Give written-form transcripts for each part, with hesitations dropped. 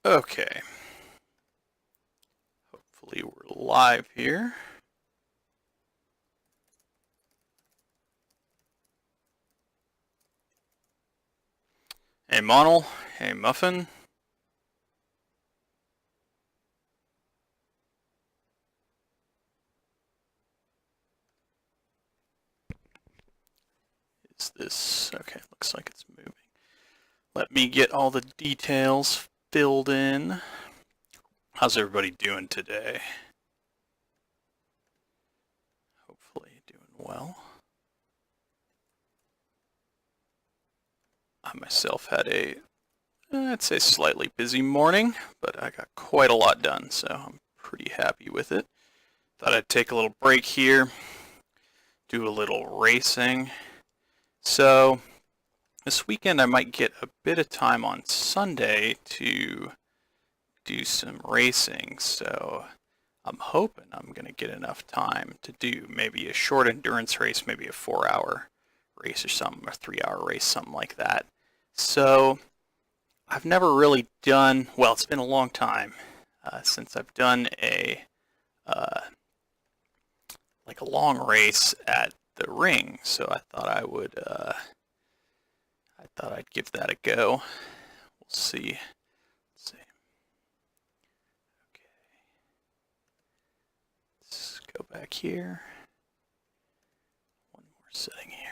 Okay. Hopefully we're live here. Hey Monel, hey Muffin. Is this, okay, looks like it's moving. Let me get all the details filled in. How's everybody doing today? Hopefully doing well. I myself had a, I'd say slightly busy morning, but I got quite a lot done, so I'm pretty happy with it. Thought I'd take a little break here, do a little racing. So this weekend I might get a bit of time on Sunday to do some racing, so I'm hoping I'm going to get enough time to do maybe a short endurance race, maybe a 4-hour race or something, or 3-hour race, something like that. So I've never really done, well, it's been a long time since I've done a like a long race at the ring, so I thought I would I'd give that a go. We'll see. Let's see. Okay. Let's go back here. One more setting here.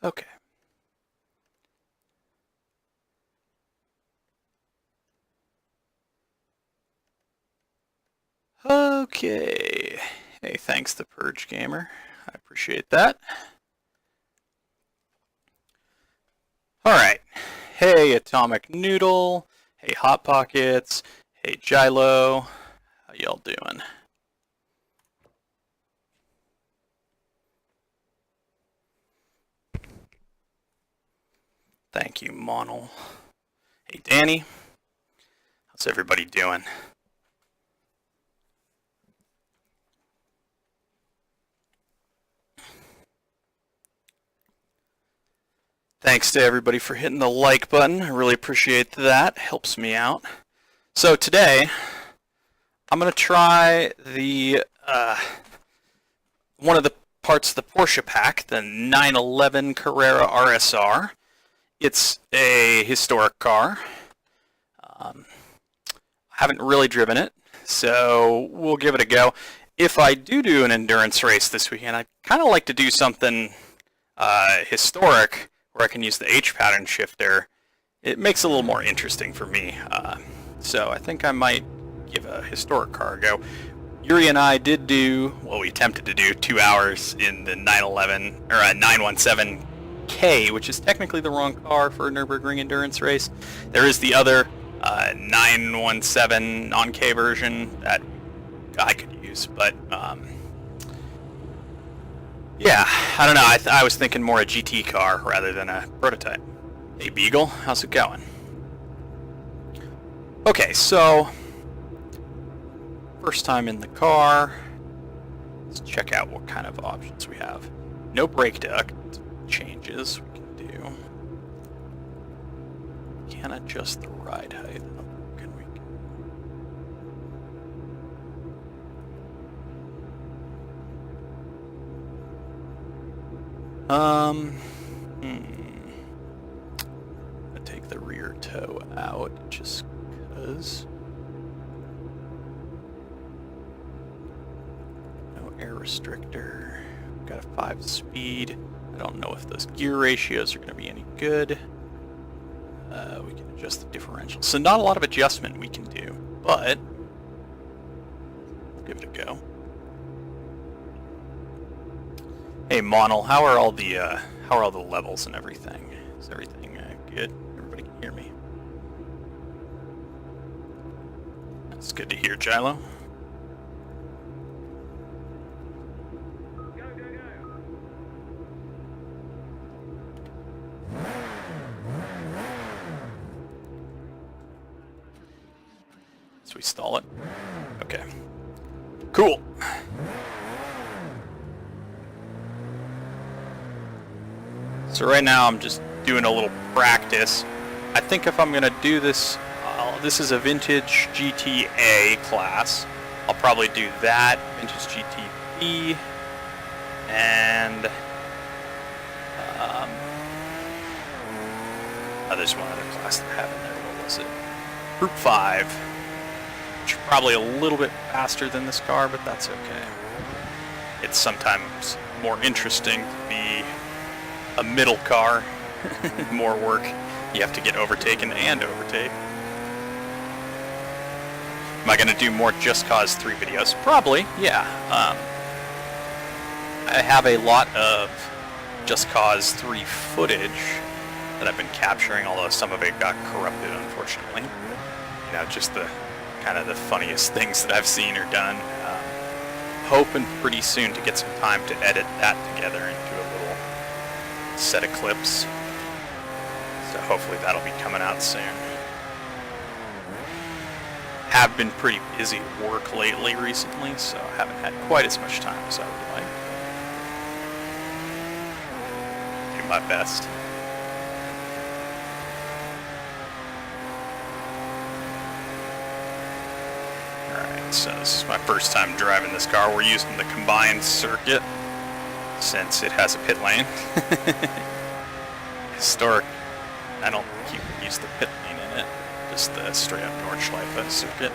Okay. Okay. Hey, thanks to Purge Gamer. I appreciate that. Alright. Hey, Atomic Noodle. Hey, Hot Pockets. Hey, Gilo. How y'all doing? Thank you, Monel. Hey, Danny. How's everybody doing? Thanks to everybody for hitting the like button. I really appreciate that. Helps me out. So today, I'm going to try the one of the parts of the Porsche pack, the 911 Carrera RSR. It's a historic car. I haven't really driven it, so we'll give it a go. If I do an endurance race this weekend, I'd kind of like to do something historic where I can use the H pattern shifter. It makes it a little more interesting for me. So I think I might give a historic car a go. Yuri and I did do, well, we attempted to do 2 hours in the 911 or 917K, which is technically the wrong car for a Nurburgring endurance race. There is the other 917 non-K version that I could use, but yeah, I don't know. I was thinking more a GT car rather than a prototype. Hey Beagle, how's it going? Okay, so first time in the car. Let's check out what kind of options we have. No brake duct changes we can do. Can't adjust the ride height. Can we? I'll take the rear toe out just because. No air restrictor. Got a 5-speed. I don't know if those gear ratios are going to be any good. We can adjust the differential. So not a lot of adjustment we can do, but we'll give it a go. Hey Monel, how are all the levels and everything? Is everything good? Everybody can hear me. That's good to hear, Gilo. So we stall it. Okay. Cool. So right now I'm just doing a little practice. I think if I'm going to do this, this is a Vintage GTA class. I'll probably do that, Vintage GTB, and there's one other class that I have in there. What was it? Group 5, which is probably a little bit faster than this car, but that's okay. It's sometimes more interesting to be a middle car, more work. You have to get overtaken and overtake. Am I going to do more Just Cause 3 videos? Probably, yeah. I have a lot of Just Cause 3 footage that I've been capturing, although some of it got corrupted, unfortunately. You know, just the kind of the funniest things that I've seen or done. Hoping pretty soon to get some time to edit that together into a little set of clips. So hopefully that'll be coming out soon. Have been pretty busy at work lately recently, so I haven't had quite as much time as I would like. Do my best. Alright, so this is my first time driving this car. We're using the combined circuit since it has a pit lane. Historic, I don't use the pit lane in it. Just the straight up Nordschleife circuit.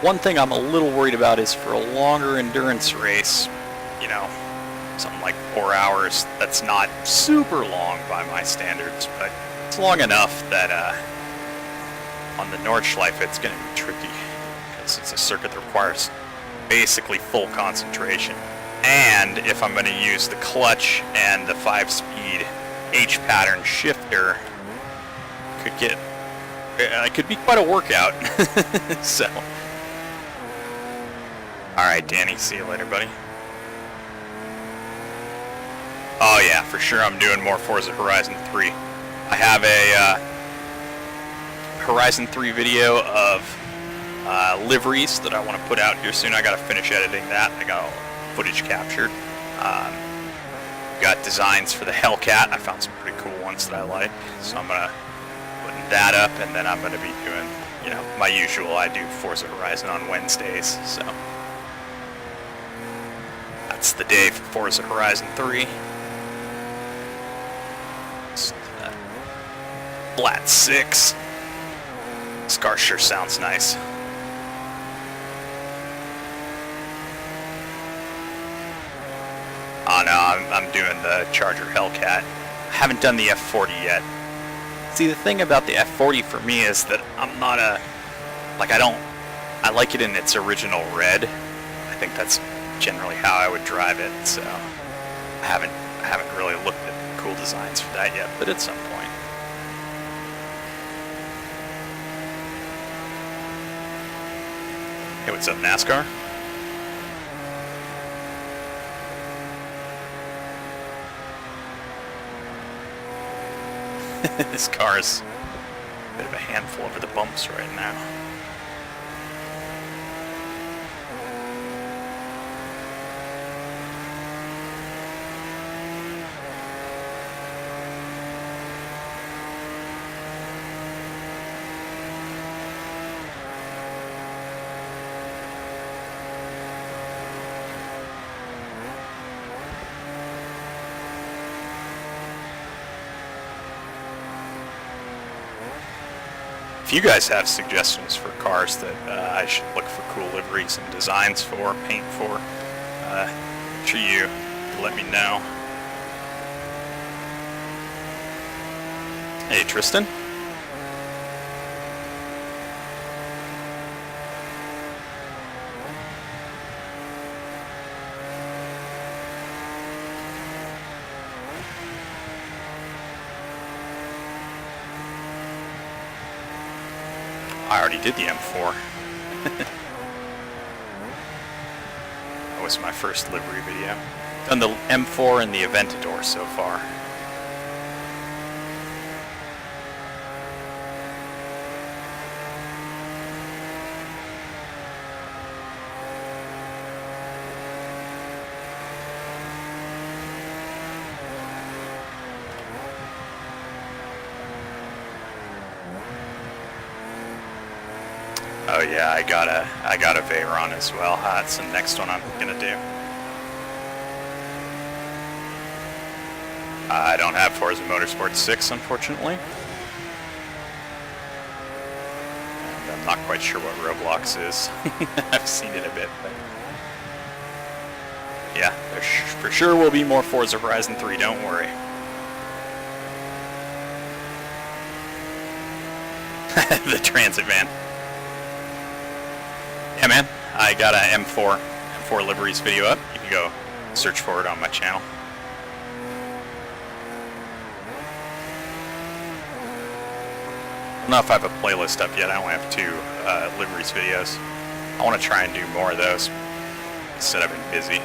One thing I'm a little worried about is for a longer endurance race, you know, something like 4 hours, that's not super long by my standards, but it's long enough that on the Nordschleife it's going to be tricky, because it's a circuit that requires basically full concentration. And if I'm going to use the clutch and the 5-speed H-pattern shifter, it could be quite a workout. So, all right, Danny, see you later, buddy. Oh yeah, for sure I'm doing more Forza Horizon 3. I have a Horizon 3 video of liveries that I want to put out here soon. I got to finish editing that. I got all footage captured. Got designs for the Hellcat. I found some pretty cool ones that I like, so I'm gonna put that up, and then I'm gonna be doing, you know, my usual. I do Forza Horizon on Wednesdays, so that's the day for Forza Horizon 3. Flat 6. This car sure sounds nice. Oh no, I'm doing the Charger Hellcat. I haven't done the F40 yet. See, the thing about the F40 for me is that I'm not a, like, I like it in its original red. I think that's generally how I would drive it, so I haven't really looked at cool designs for that yet, but at some point. Hey, what's up, NASCAR? This car is a bit of a handful over the bumps right now. If you guys have suggestions for cars that I should look for cool liveries and designs for, paint for, make sure you let me know. Hey, Tristan. I already did the M4. That was my first livery video. Done the M4 and the Aventador so far. Oh yeah, I got a Veyron as well. That's the next one I'm gonna do. I don't have Forza Motorsport 6, unfortunately. And I'm not quite sure what Roblox is. I've seen it a bit, but yeah, there for sure will be more Forza Horizon 3, don't worry. The transit van. Yeah, man, I got a M4 liveries video up. You can go search for it on my channel. I don't know if I have a playlist up yet. I only have 2 liveries videos. I want to try and do more of those. Instead, I've been busy.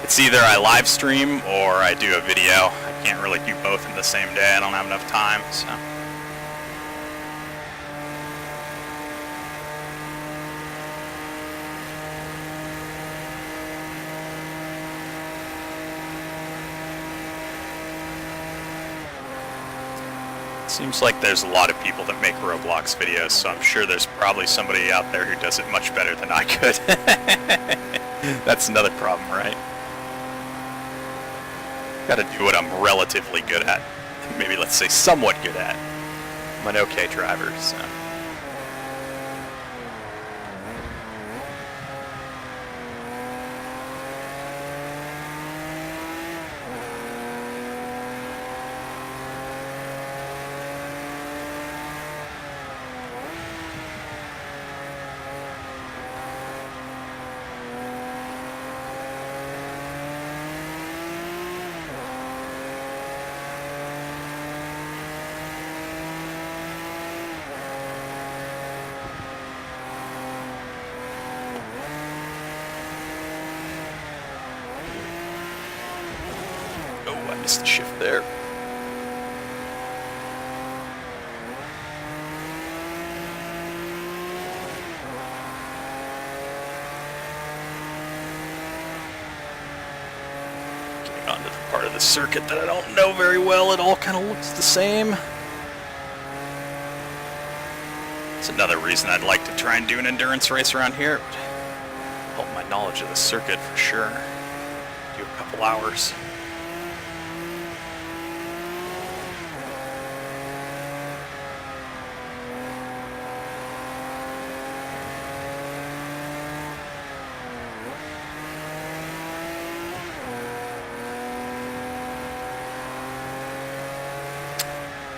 It's either I live stream or I do a video. I can't really do both in the same day. I don't have enough time, so. Seems like there's a lot of people that make Roblox videos, so I'm sure there's probably somebody out there who does it much better than I could. That's another problem, right? Gotta do what I'm relatively good at. Maybe let's say somewhat good at. I'm an okay driver, so. Missed the shift there. Getting onto the part of the circuit that I don't know very well. It all kind of looks the same. It's another reason I'd like to try and do an endurance race around here. Help my knowledge of the circuit for sure. Do a couple hours.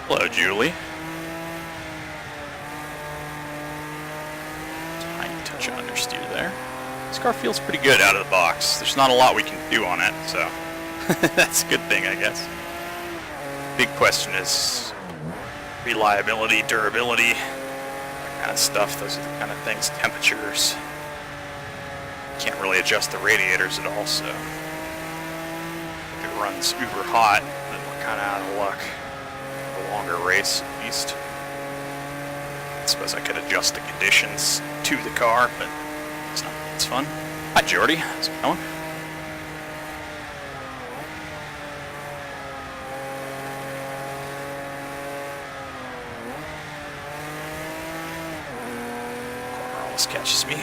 Hello, Julie. Tiny touch of understeer there. This car feels pretty good out of the box. There's not a lot we can do on it, so that's a good thing, I guess. Big question is reliability, durability, that kind of stuff. Those are the kind of things. Temperatures. Can't really adjust the radiators at all, so if it runs uber hot, then we're kind of out of luck. Longer race, at least. I suppose I could adjust the conditions to the car, but it's not. It's fun. Hi, Jordy. How's it going? Corner almost catches me.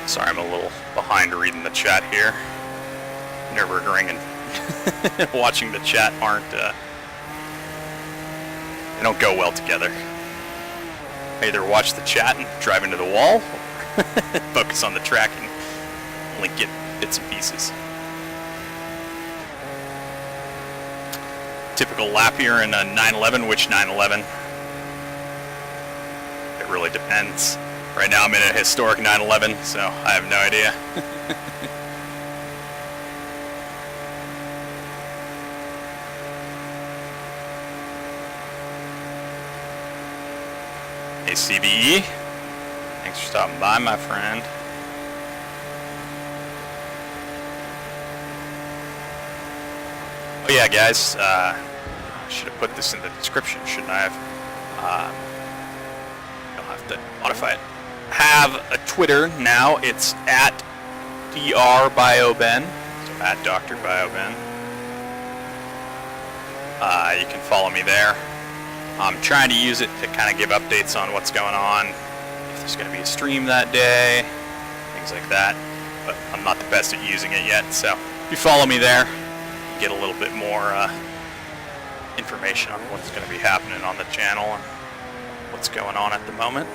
Sorry, I'm a little behind reading the chat here. Nurburgring and watching the chat aren't, they don't go well together. I either watch the chat and drive into the wall, or focus on the track and only get bits and pieces. Typical lap here in a 911, which 911? It really depends. Right now I'm in a historic 911, so I have no idea. Hey CBE, thanks for stopping by, my friend. Oh yeah, guys, I should have put this in the description, shouldn't I have? I'll have to modify it. Have a Twitter now. It's at Dr. BioBen, so at Dr. BioBen. You can follow me there. I'm trying to use it to kind of give updates on what's going on, if there's going to be a stream that day, things like that. But I'm not the best at using it yet, so if you follow me there, you get a little bit more information on what's going to be happening on the channel and what's going on at the moment.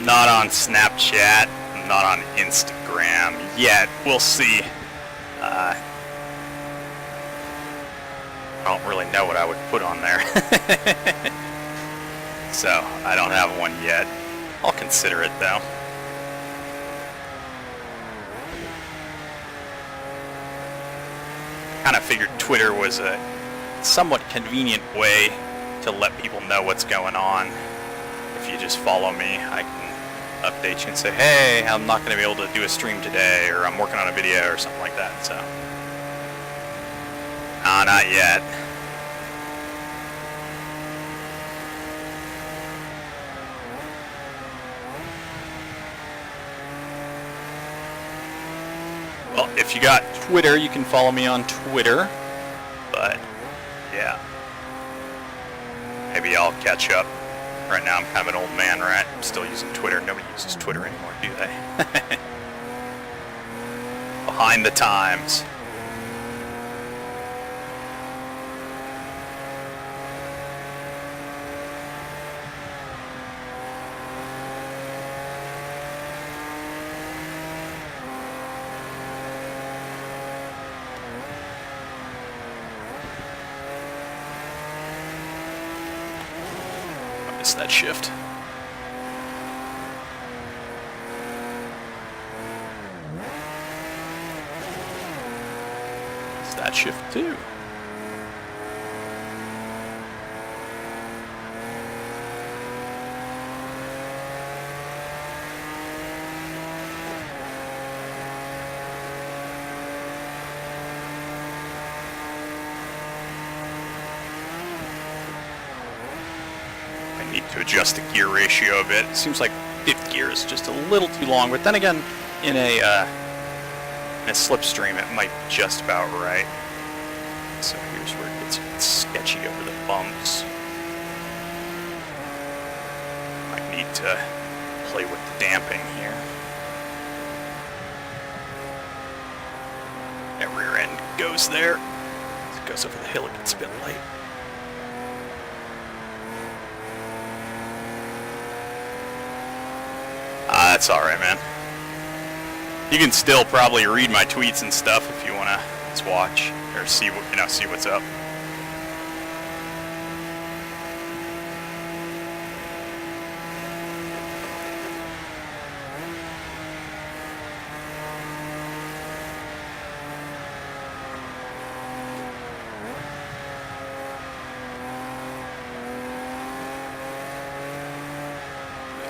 Not on Snapchat, not on Instagram yet. We'll see. I don't really know what I would put on there. So, I don't have one yet. I'll consider it though. Kind of figured Twitter was a somewhat convenient way to let people know what's going on. If you just follow me, I can update you and say, hey, I'm not going to be able to do a stream today, or I'm working on a video or something like that. So, no, not yet. Well, if you got Twitter, you can follow me on Twitter, but yeah, maybe I'll catch up. Right now I'm kind of an old man, right? I'm still using Twitter. Nobody uses Twitter anymore, do they? Behind the times. That shift. It's that shift too. Need to adjust the gear ratio a bit. It seems like fifth gear is just a little too long, but then again, in a slipstream, it might be just about right. So here's where it gets a bit sketchy over the bumps. Might need to play with the damping here. That rear end goes there. As it goes over the hill, it gets a bit light. That's alright, man. You can still probably read my tweets and stuff if you want to just watch or see what see what's up.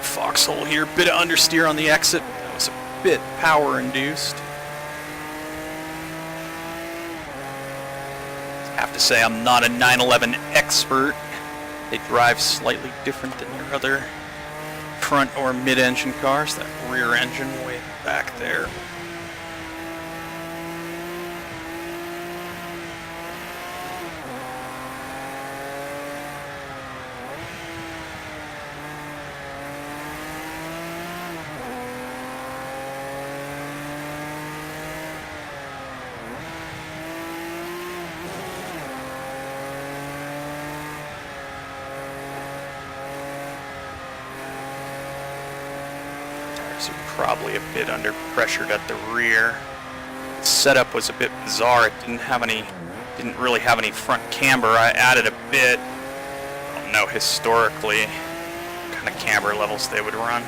Foxhole here, bit of understeer on the exit. That was a bit power induced. I have to say I'm not a 911 expert. They drive slightly different than your other front or mid-engine cars. That rear engine way back there. So probably a bit under pressured at the rear. The setup was a bit bizarre. It didn't have any Didn't really have any front camber. I added a bit. I don't know historically what kind of camber levels they would run.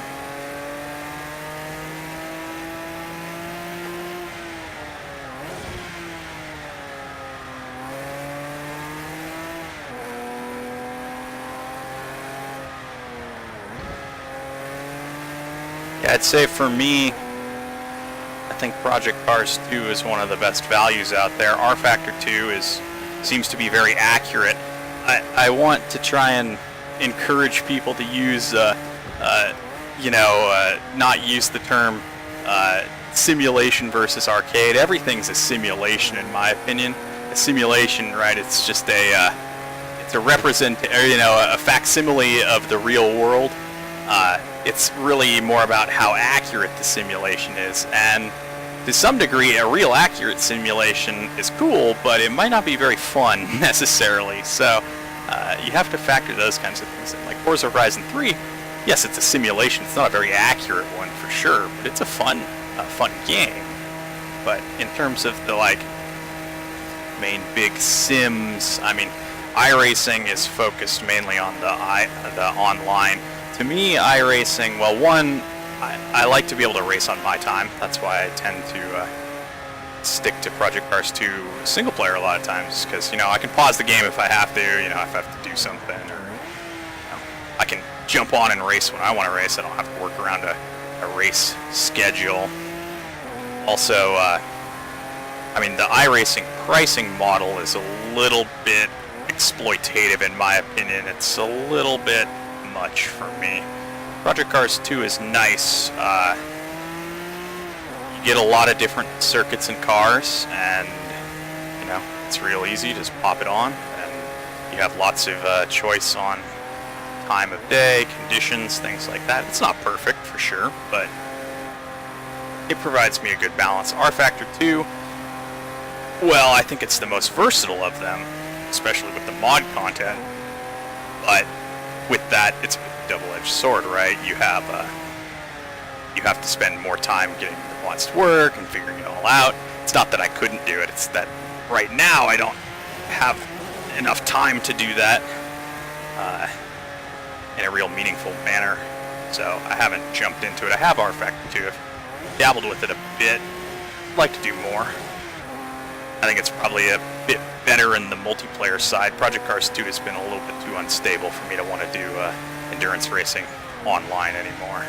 Yeah, I'd say for me, I think Project Cars 2 is one of the best values out there. R Factor 2 seems to be very accurate. I want to try and encourage people to use, not use the term simulation versus arcade. Everything's a simulation, in my opinion. A simulation, right? It's just it's a facsimile of the real world. It's really more about how accurate the simulation is, and to some degree a real accurate simulation is cool, but it might not be very fun necessarily, so you have to factor those kinds of things in. Like Forza Horizon 3, yes, it's a simulation, it's not a very accurate one for sure, but it's a fun game. But in terms of the main big sims, I mean, iRacing is focused mainly on the online. To me, iRacing, well, one, I like to be able to race on my time. That's why I tend to stick to Project Cars 2 single player a lot of times, because, I can pause the game if I have to, if I have to do something, or I can jump on and race when I want to race. I don't have to work around a race schedule. Also, the iRacing pricing model is a little bit exploitative in my opinion. It's a little bit much for me. Project Cars 2 is nice. You get a lot of different circuits and cars, and it's real easy. Just pop it on, and you have lots of choice on time of day, conditions, things like that. It's not perfect for sure, but it provides me a good balance. R Factor 2, well, I think it's the most versatile of them, especially with the mod content, but with that, it's a double-edged sword, right? You have to spend more time getting the mods to work and figuring it all out. It's not that I couldn't do it, it's that right now I don't have enough time to do that in a real meaningful manner, so I haven't jumped into it. I have R Factor 2, I've dabbled with it a bit, I'd like to do more. I think it's probably a bit better in the multiplayer side. Project Cars 2 has been a little bit too unstable for me to want to do endurance racing online anymore.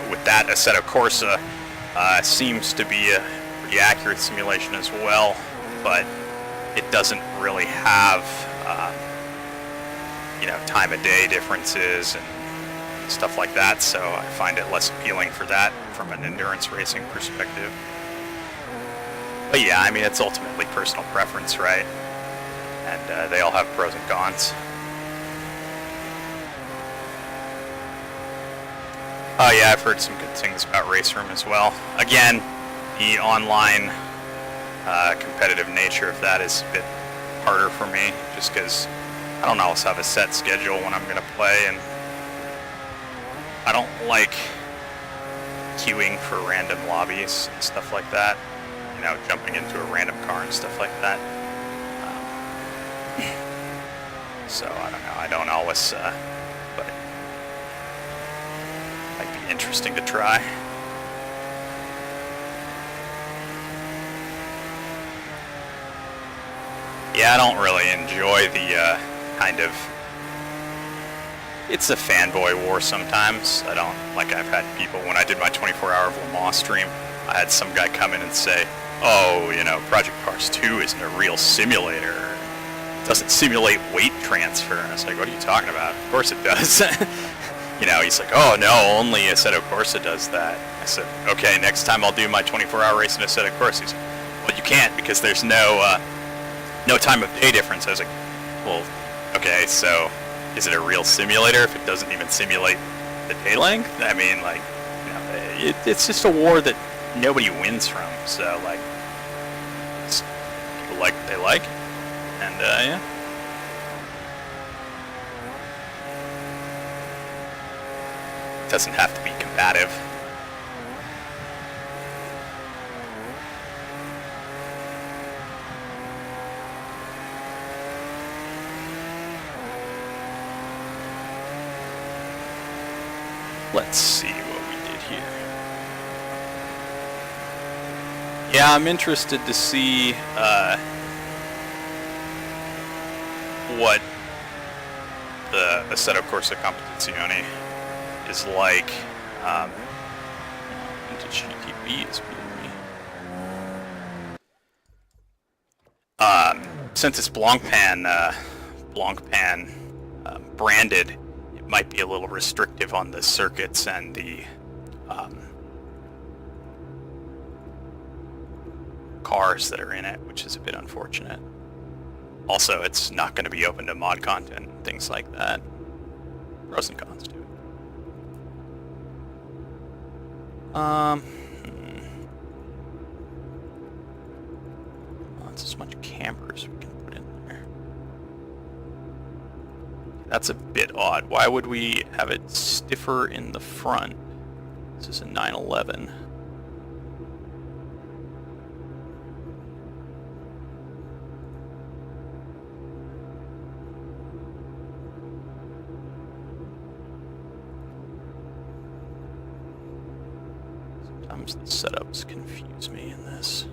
With that, Assetto Corsa seems to be a pretty accurate simulation as well, but it doesn't really have time of day differences and stuff like that, so I find it less appealing for that from an endurance racing perspective. But yeah, it's ultimately personal preference, right? And they all have pros and cons. Oh yeah, I've heard some good things about Race Room as well. Again, the online competitive nature of that is a bit harder for me, just because I don't always have a set schedule when I'm going to play, and I don't like queuing for random lobbies and stuff like that. Jumping into a random car and stuff like that. So I don't know. I don't always, but it might be interesting to try. Yeah, I don't really enjoy the kind of. It's a fanboy war sometimes. I don't, I've had people, when I did my 24-hour Le Mans stream, I had some guy come in and say, oh, Project Cars 2 isn't a real simulator. It doesn't simulate weight transfer. And I was like, what are you talking about? Of course it does. He's like, oh no, only Assetto Corsa does that. I said, okay, next time I'll do my 24-hour race in Assetto Corsa. He's like, well, you can't because there's no time of day difference. I was like, well, okay, so is it a real simulator if it doesn't even simulate the day length? It's just a war that nobody wins from. So, people like what they like, and yeah. It doesn't have to be combative. Let's see what we did here. Yeah, I'm interested to see what the Assetto Corsa Competizione is like. Vintage GTB is beating me. Since it's Blancpain branded, it might be a little restrictive on the circuits and the cars that are in it, which is a bit unfortunate. Also, it's not going to be open to mod content and things like that. Pros and cons to it. That's as much campers we can put in there. That's a bit odd. Why would we have it stiffer in the front? This is a 911. Sometimes the setups confuse me in this.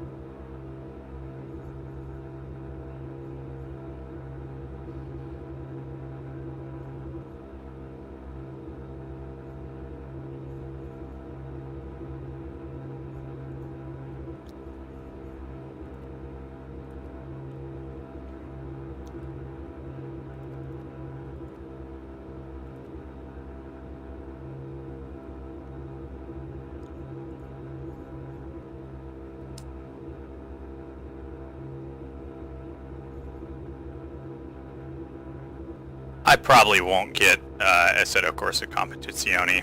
I probably won't get Assetto Corsa Competizione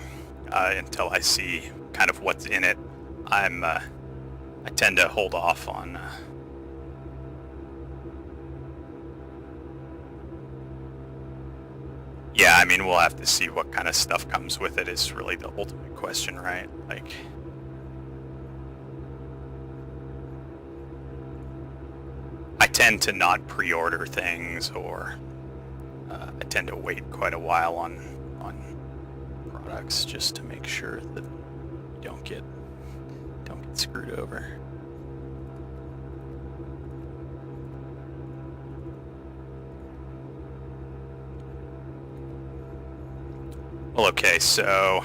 until I see kind of what's in it. I tend to hold off on yeah, I mean, we'll have to see what kind of stuff comes with it is really the ultimate question, right? Like, I tend to not pre-order things, or I tend to wait quite a while on products just to make sure that you don't get screwed over. Well, okay, so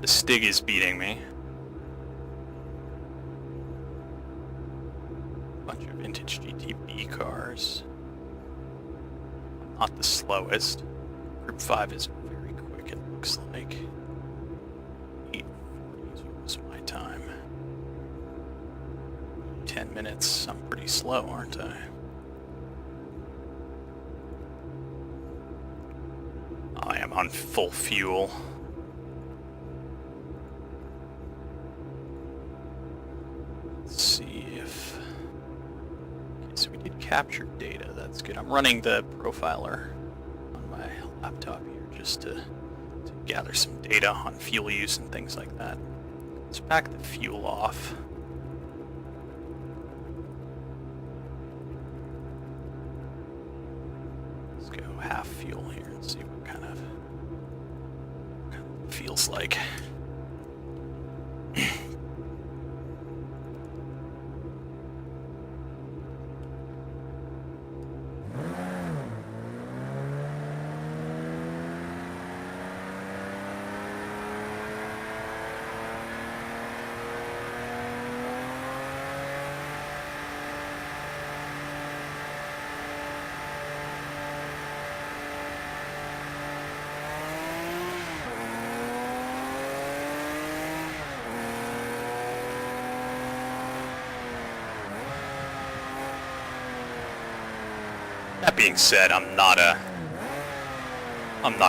the Stig is beating me. Bunch of vintage GTB cars. Not the slowest. Group 5 is very quick, it looks like. 8:40 was my time. 10 minutes, I'm pretty slow, aren't I? I am on full fuel. Let's see if... Okay, so we did capture data, that's good. I'm running the profiler on my laptop here just to gather some data on fuel use and things like that. Let's back the fuel off. Let's go half fuel here and see what kind of it feels like. That being said, I'm not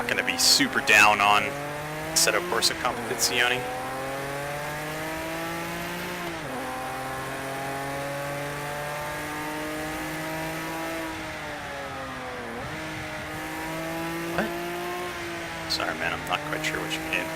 going to be super down on Assetto Corsa Competizione. What? Sorry, man, I'm not quite sure what you mean.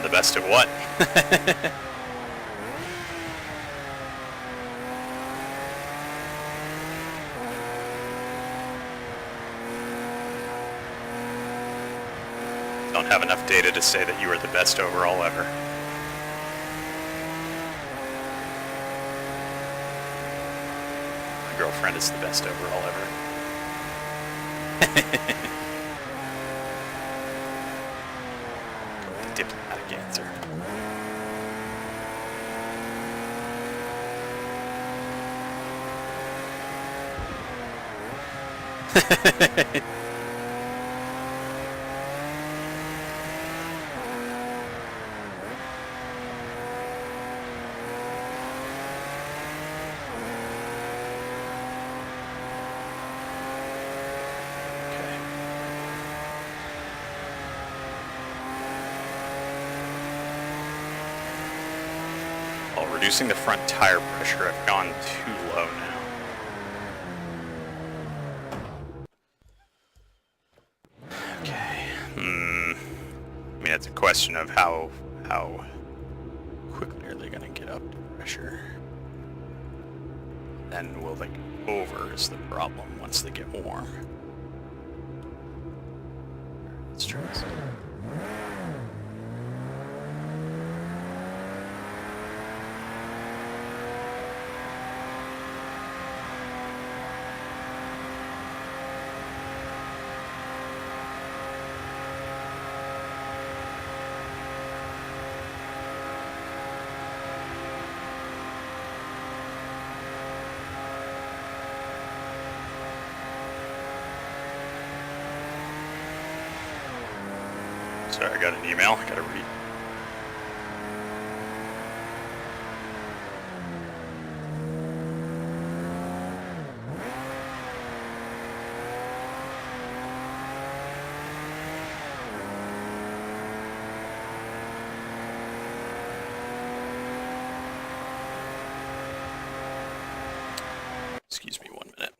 The best of what? Don't have enough data to say that you are the best overall ever. My girlfriend is the best overall ever. Diplomatic answer. Reducing the front tire pressure, I've gone too low now. Okay. I mean, it's a question of how quickly are they going to get up to pressure. Then will they go over is the problem once they get warm. Let's try this. Sorry, I got an email. I gotta read. Excuse me 1 minute.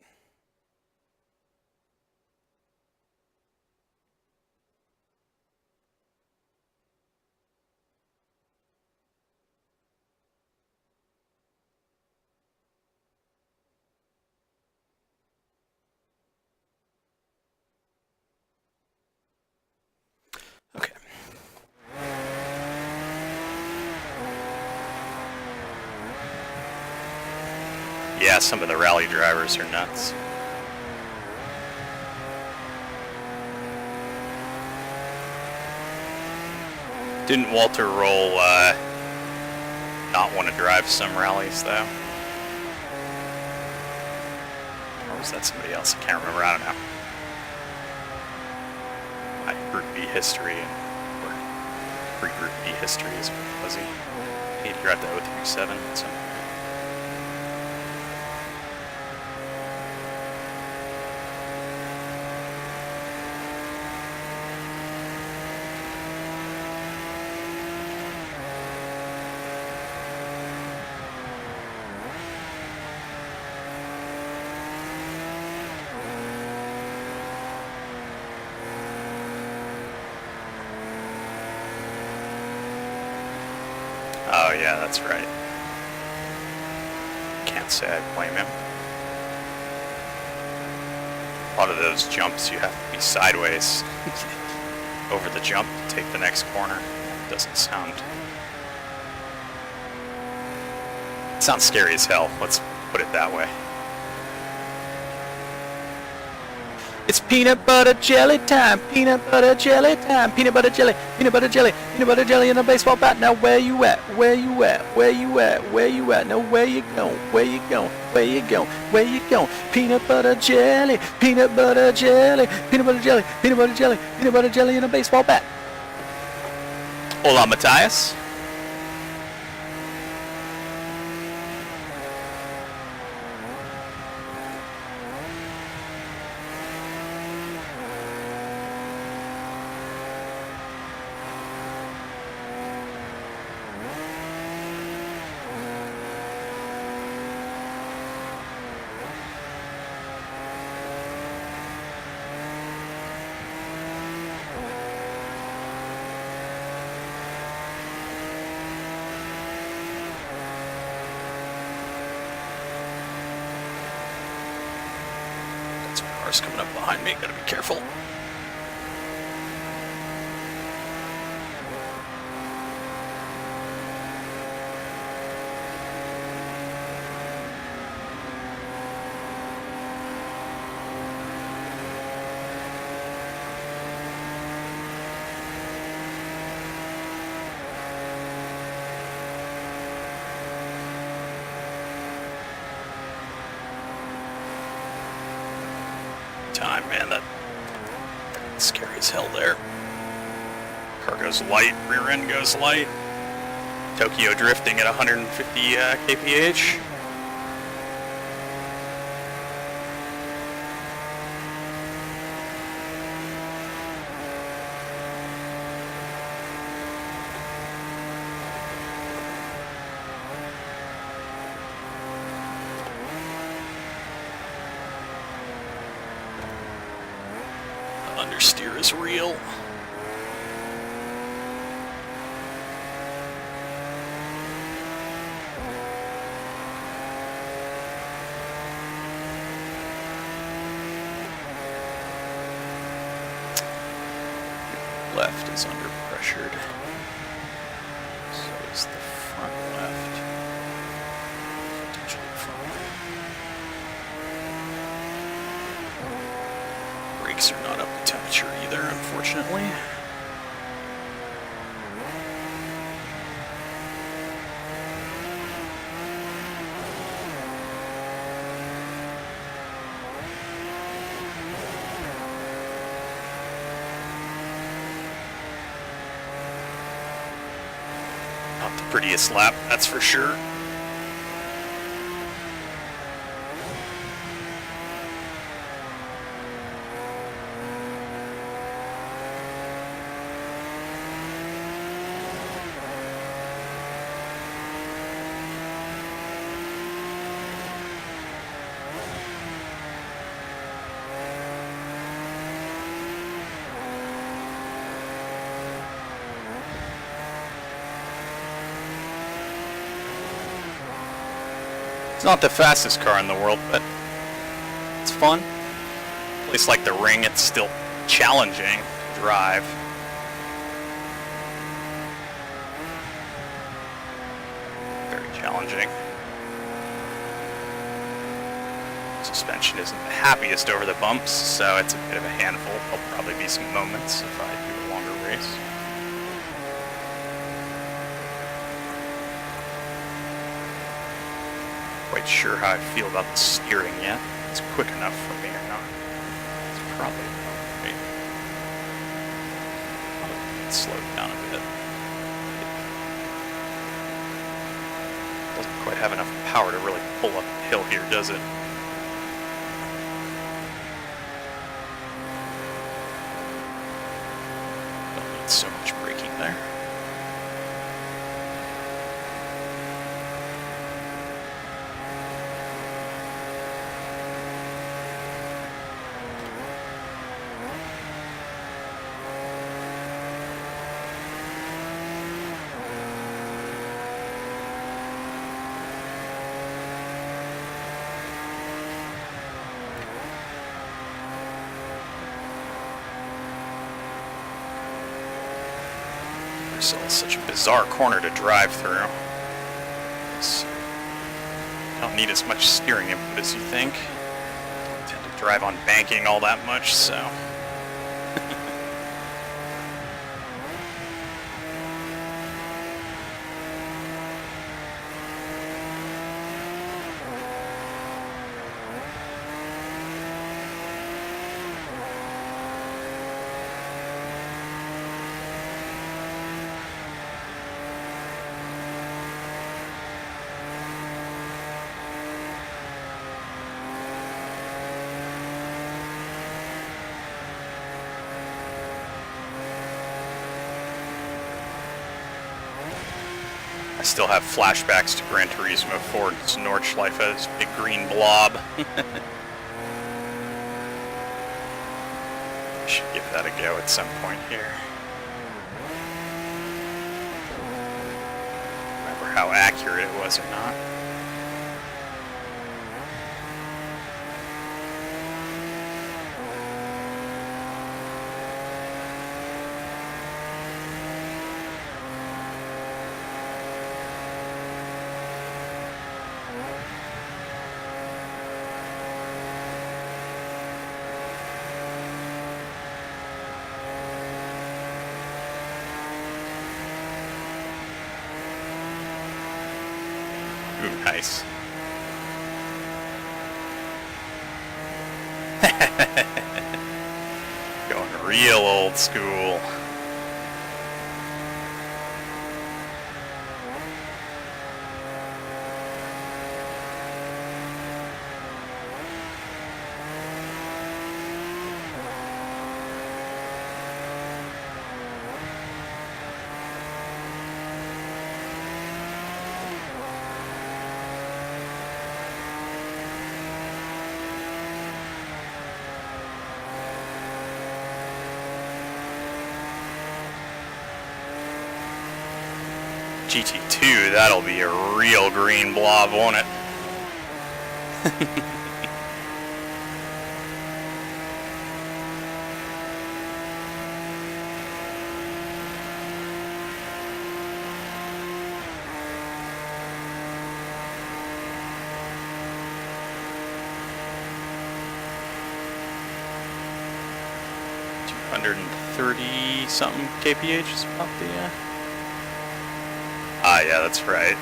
Okay. Yeah, some of the rally drivers are nuts. Didn't Walter Roll not want to drive some rallies though? Or was that somebody else? I can't remember. I don't know. My Group B history or pre-Group B history is fuzzy. I need to grab the 037 somewhere. Oh yeah, that's right. Can't say I blame him. A lot of those jumps you have to be sideways over the jump to take the next corner. It doesn't sound... It sounds scary as hell, let's put it that way. It's peanut butter jelly time, peanut butter jelly time, peanut butter jelly, peanut butter jelly, peanut butter jelly in a baseball bat. Now where you at, where you at, where you at, where you at, now where you going, where you going, where you going, where you going, peanut butter jelly, peanut butter jelly, peanut butter jelly, peanut butter jelly, peanut butter jelly in a baseball bat. Hola, Matthias. Cars coming up behind me, gotta be careful. Time, man, that's scary as hell there. Car goes light, rear end goes light. Tokyo drifting at 150 kph. Understeer is real. Left is under pressured. So is the front left. Potentially front right. Brakes are not up to temperature either, unfortunately. Not the prettiest lap, that's for sure. It's not the fastest car in the world, but it's fun. A place like the Ring, it's still challenging to drive. Very challenging. Suspension isn't the happiest over the bumps, so it's a bit of a handful. There'll probably be some moments if I do a longer race. Quite sure how I feel about the steering yet. It's quick enough for me or not. It's probably about right. Let's slow it down a bit. It doesn't quite have enough power to really pull up the hill here, does it? Don't need so much braking there. So it's such a bizarre corner to drive through. Don't need as much steering input as you think. Don't tend to drive on banking all that much, so. I still have flashbacks to Gran Turismo Forza Nordschleife, this big green blob. I should give that a go at some point here. Remember how accurate it was or not. Nice. Going real old school. GT2, that'll be a real green blob, won't it? $230 something kph is about the yeah, that's right.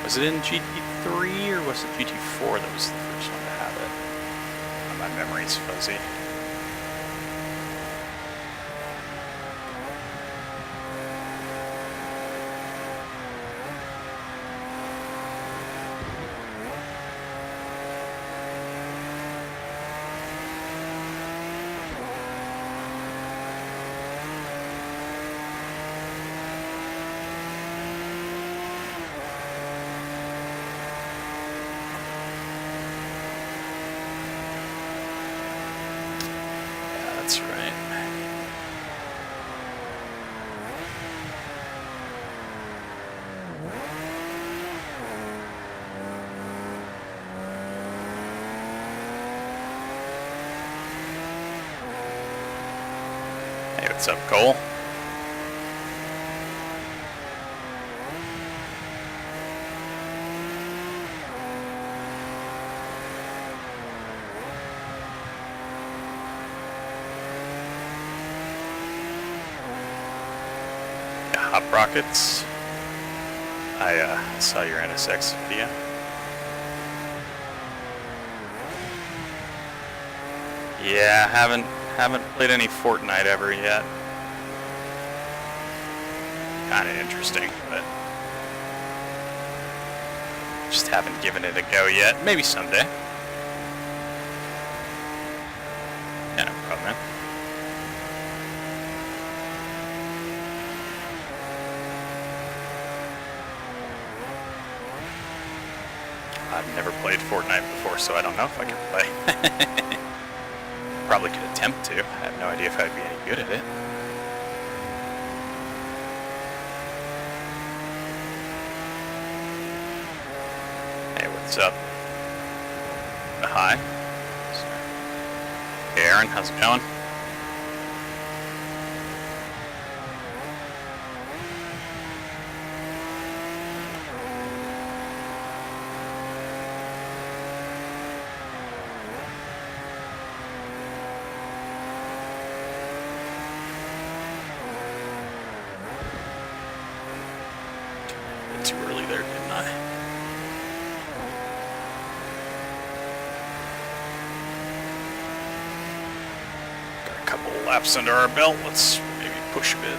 Was it in GT3 or was it GT4 that was the first one to have it? My memory's fuzzy. That's right. Hey, what's up, Cole? Hop Rockets. I saw your NSX video. Yeah, haven't played any Fortnite ever yet. Kind of interesting, but just haven't given it a go yet. Maybe someday. Yeah, no problem, man. I've never played Fortnite before, so I don't know if I can play. Probably could attempt to. I have no idea if I'd be any good at it. Hey, what's up? Hi. Hey, Aaron, how's it going? Too early there, didn't I? Got a couple of laps under our belt. Let's maybe push a bit.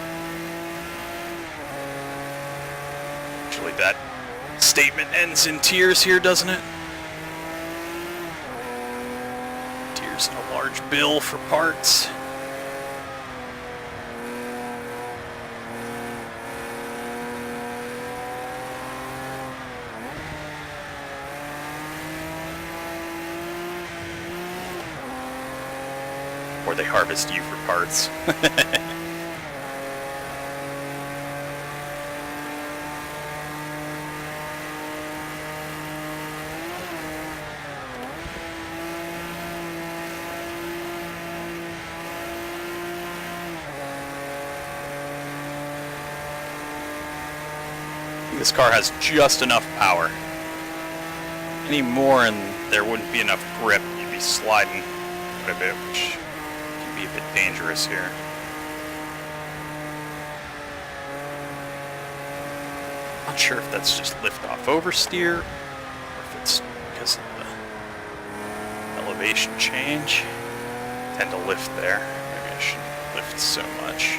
Usually that statement ends in tears here, doesn't it? Tears and a large bill for parts. Or they harvest you for parts. This car has just enough power. Any more and there wouldn't be enough grip. You'd be sliding quite a bit, which can be a bit dangerous here. Not sure if that's just lift off oversteer, or if it's because of the elevation change. I tend to lift there. Maybe I shouldn't lift so much.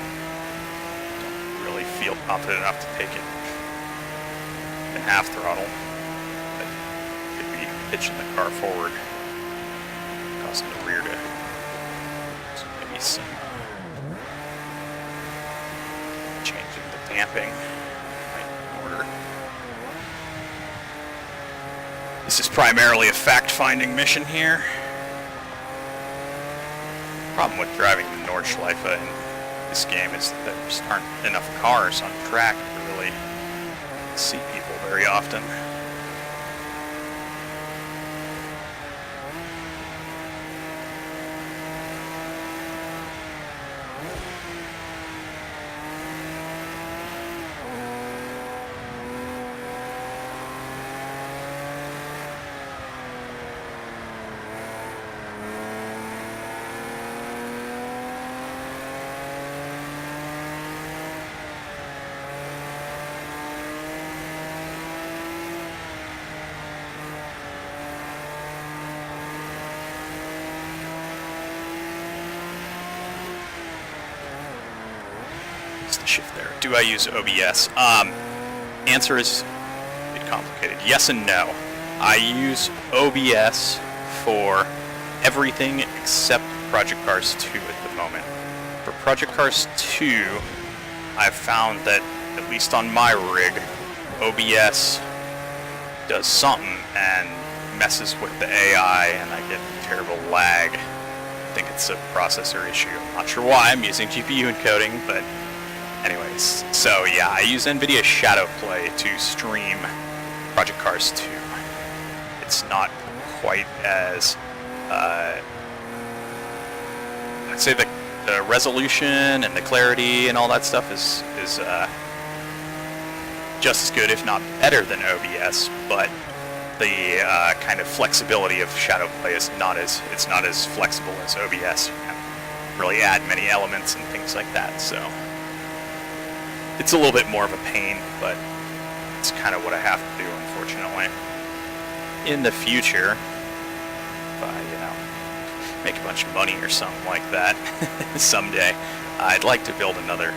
Don't really feel confident enough to take it in half throttle. I could be pitching the car forward, causing the rear to. So maybe some changing the damping. This is primarily a fact-finding mission here. The problem with driving the Nordschleife in this game is that there just aren't enough cars on track to really see people very often. Shift there. Do I use OBS? Answer is a bit complicated. Yes and no. I use OBS for everything except Project Cars 2 at the moment. For Project Cars 2, I've found that, at least on my rig, OBS does something and messes with the AI and I get terrible lag. I think it's a processor issue. I'm not sure why. I'm using GPU encoding, but anyways, so yeah, I use NVIDIA Shadowplay to stream Project Cars 2. It's not quite as, I'd say the resolution and the clarity and all that stuff is just as good, if not better than OBS, but the kind of flexibility of Shadowplay is not as flexible as OBS. You can't really add many elements and things like that, so it's a little bit more of a pain, but it's kind of what I have to do, unfortunately. In the future, if I, make a bunch of money or something like that someday, I'd like to build another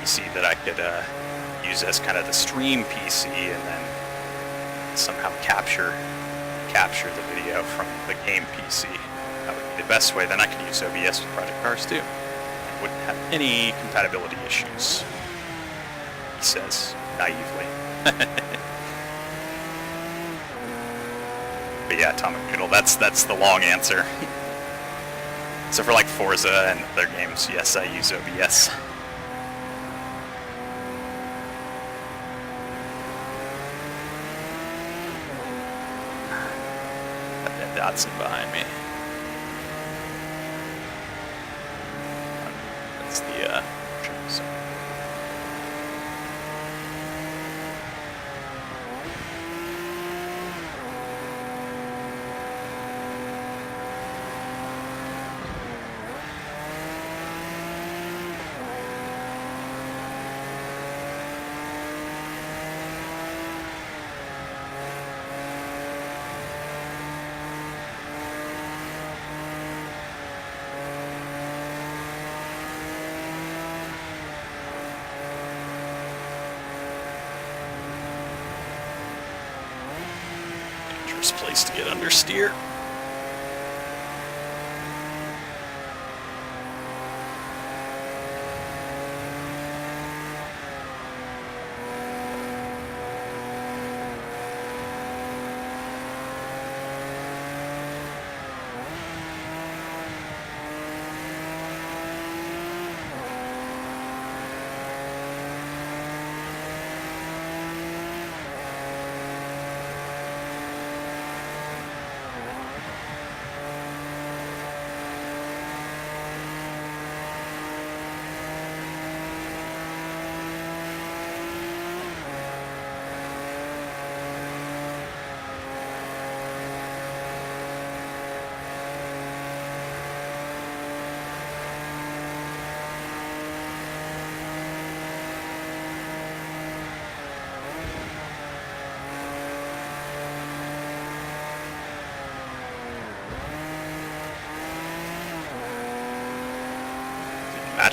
PC that I could use as kind of the stream PC and then somehow capture the video from the game PC. That would be the best way. Then I could use OBS with Project Cars too. I wouldn't have any compatibility issues. He says naively. But yeah, Atomic Noodle, that's the long answer. So for like Forza and other games, yes, I use OBS. Got that Datsun behind me. That's the place to get understeer.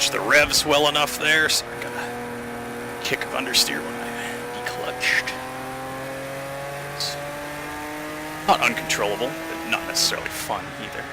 watch the revs well enough there, so I got a kick of understeer when I declutched. It's not uncontrollable, but not necessarily fun either.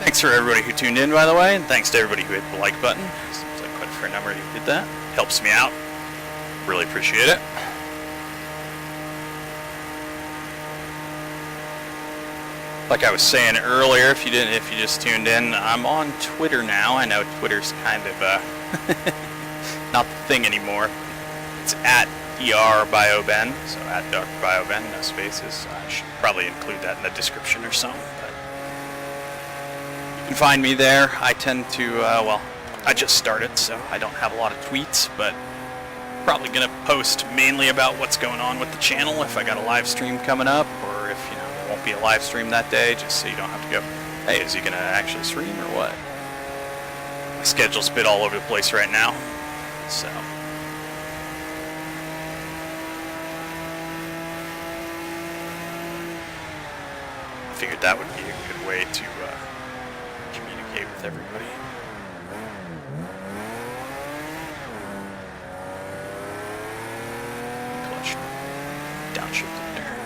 Thanks for everybody who tuned in, by the way, and thanks to everybody who hit the like button. Seems like quite a fair number who did that. Helps me out. Really appreciate it. Like I was saying earlier, if you just tuned in, I'm on Twitter now. I know Twitter's kind of not the thing anymore. It's at drbioben, so at drbioben, no spaces. I should probably include that in the description or something. You can find me there. I tend to, well, I just started, so I don't have a lot of tweets, but probably going to post mainly about what's going on with the channel if I got a live stream coming up, or if, you know, there won't be a live stream that day, just so you don't have to go, hey, is he going to actually stream or what? My schedule's a bit all over the place right now, so. I figured that would be a good way to communicate with everybody. Clutch downshifted there.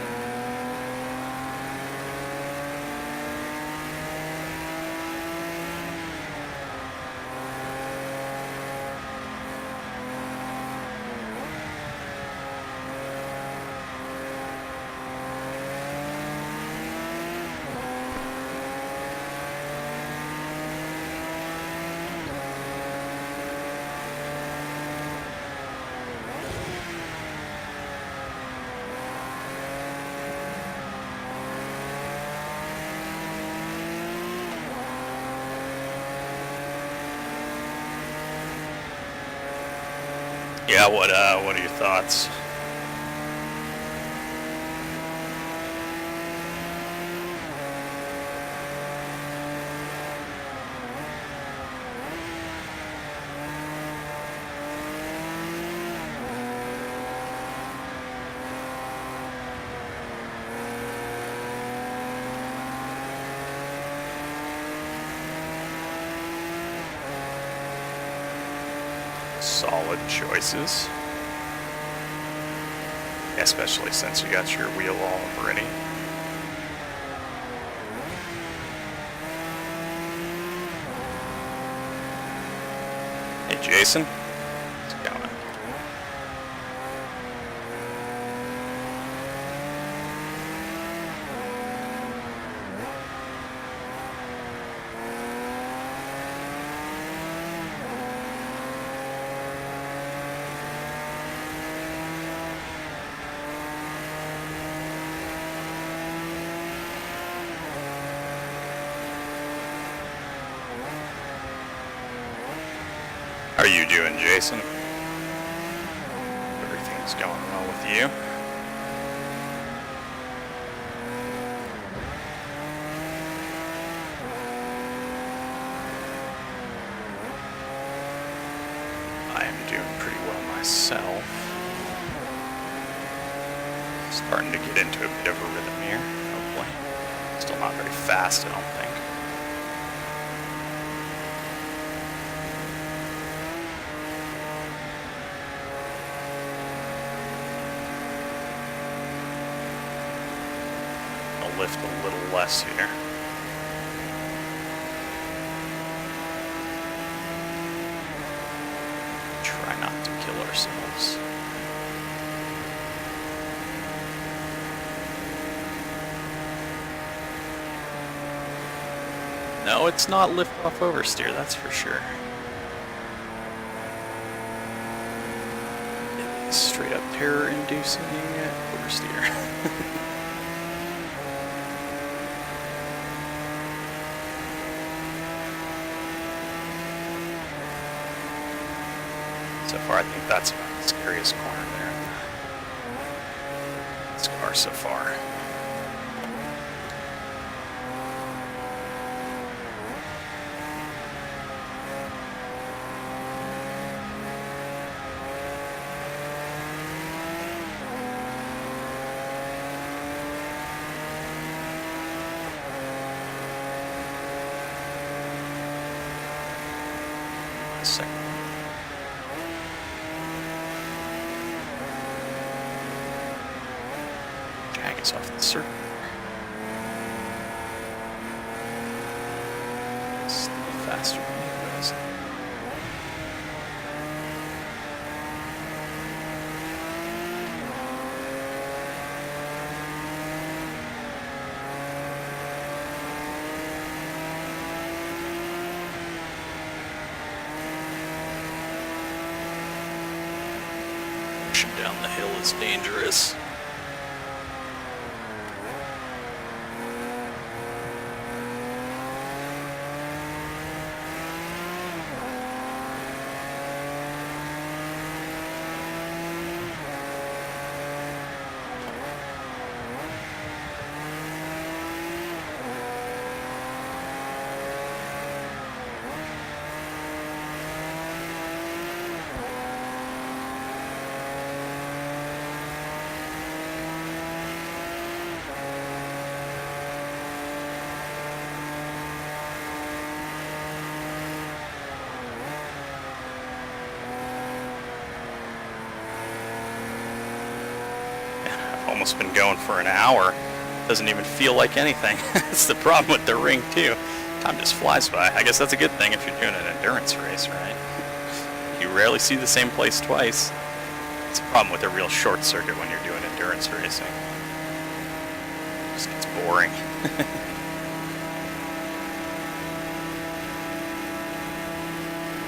Yeah, what are your thoughts? Solid choices, especially since you got your wheel all ready. Hey Jason, how's it going? How are you doing, Jason? Everything's going well with you? I am doing pretty well myself. Starting to get into a bit of a rhythm here, hopefully. Still not very fast, I don't think. Lift a little less here. Try not to kill ourselves. No, it's not lift off oversteer, that's for sure. It is straight up terror-inducing oversteer. So far, I think that's about the scariest corner there in this car so far. second. Jag is off the circuit. Still faster than he was. Pushing down the hill is dangerous. Almost been going for an hour. Doesn't even feel like anything. That's the problem with the ring too. Time just flies by. I guess that's a good thing if you're doing an endurance race, right? You rarely see the same place twice. It's a problem with a real short circuit when you're doing endurance racing. It just gets boring.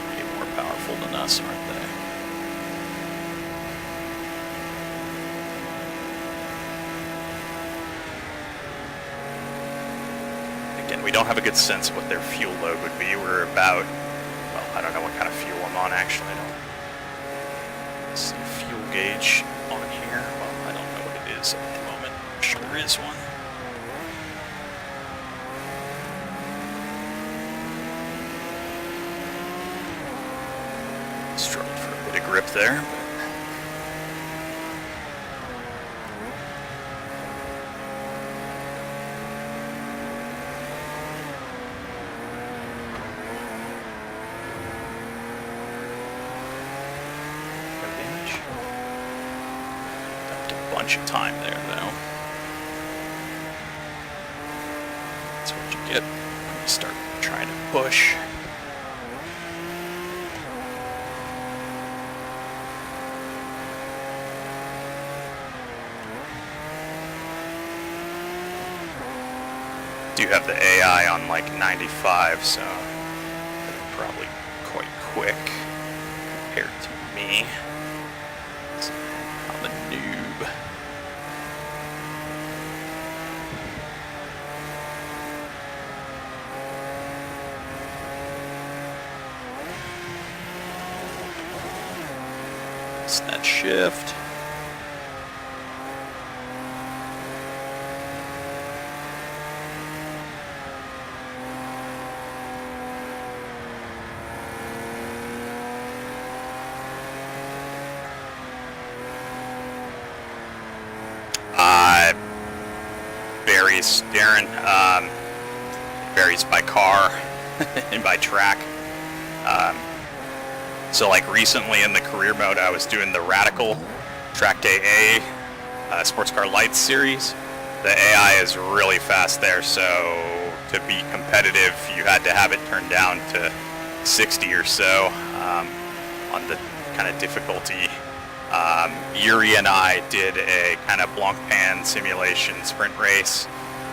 Way more powerful than us, aren't they? Again, we don't have a good sense of what their fuel load would be. We're about, well, I don't know what kind of fuel I'm on actually. I don't see a fuel gauge on here. Well, I don't know what it is at the moment. I'm sure there is one. Struggled for a bit of grip there. Bunch of time there, though. That's what you get when you start trying to push. Do have the AI on like 95, so they're probably quite quick compared to me. So I'm a noob. That shift. Varies, Darren. Varies by car and by track. So like recently in the career mode, I was doing the Radical Track Day A Sports Car Lights series. The AI is really fast there, so to be competitive, you had to have it turned down to 60 or so on the kind of difficulty. Yuri and I did a kind of Blancpain simulation sprint race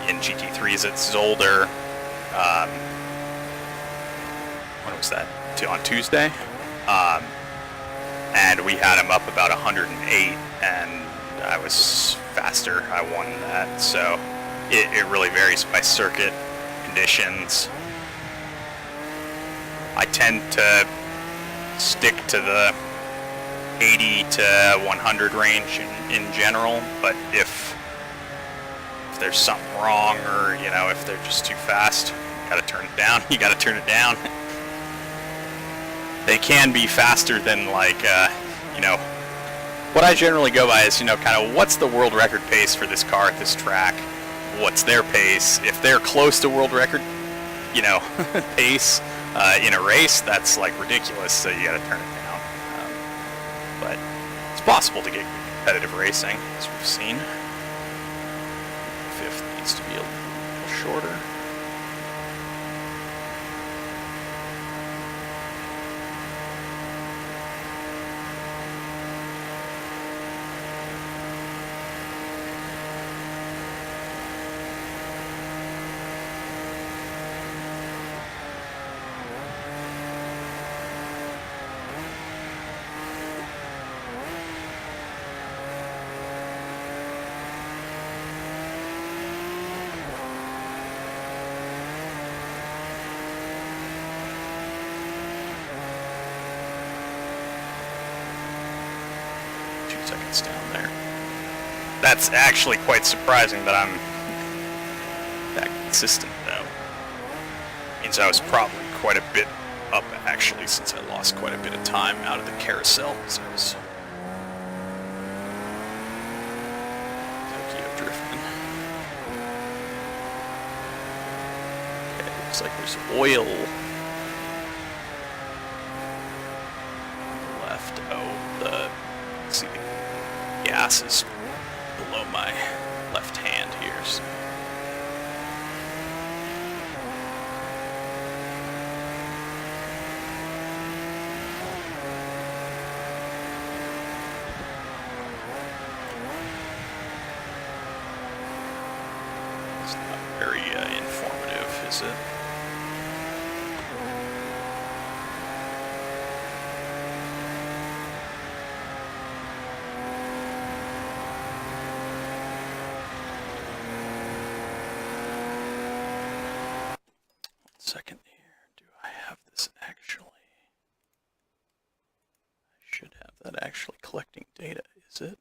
in GT3s at Zolder. When was that? On Tuesday. And we had him up about 108, and I was faster. I won that. So it really varies by circuit conditions. I tend to stick to the 80 to 100 range in general, but if there's something wrong, or you know, if they're just too fast, you gotta turn it down. You gotta turn it down. They can be faster than, like, you know, what I generally go by is, you know, kind of what's the world record pace for this car at this track? What's their pace? If they're close to world record, you know, pace, In a race, that's like ridiculous, so you gotta turn it down. But it's possible to get good competitive racing, as we've seen. Fifth needs to be a little shorter. Seconds down there. That's actually quite surprising that I'm that consistent, though. Means I was probably quite a bit up, actually, since I lost quite a bit of time out of the carousel. So I was Tokyo drifting. Okay, looks like there's oil left. Oh, see the gas is below my left hand here. So. It's not very informative, is it? Second here, do I have this actually? I should have that actually collecting data, is it?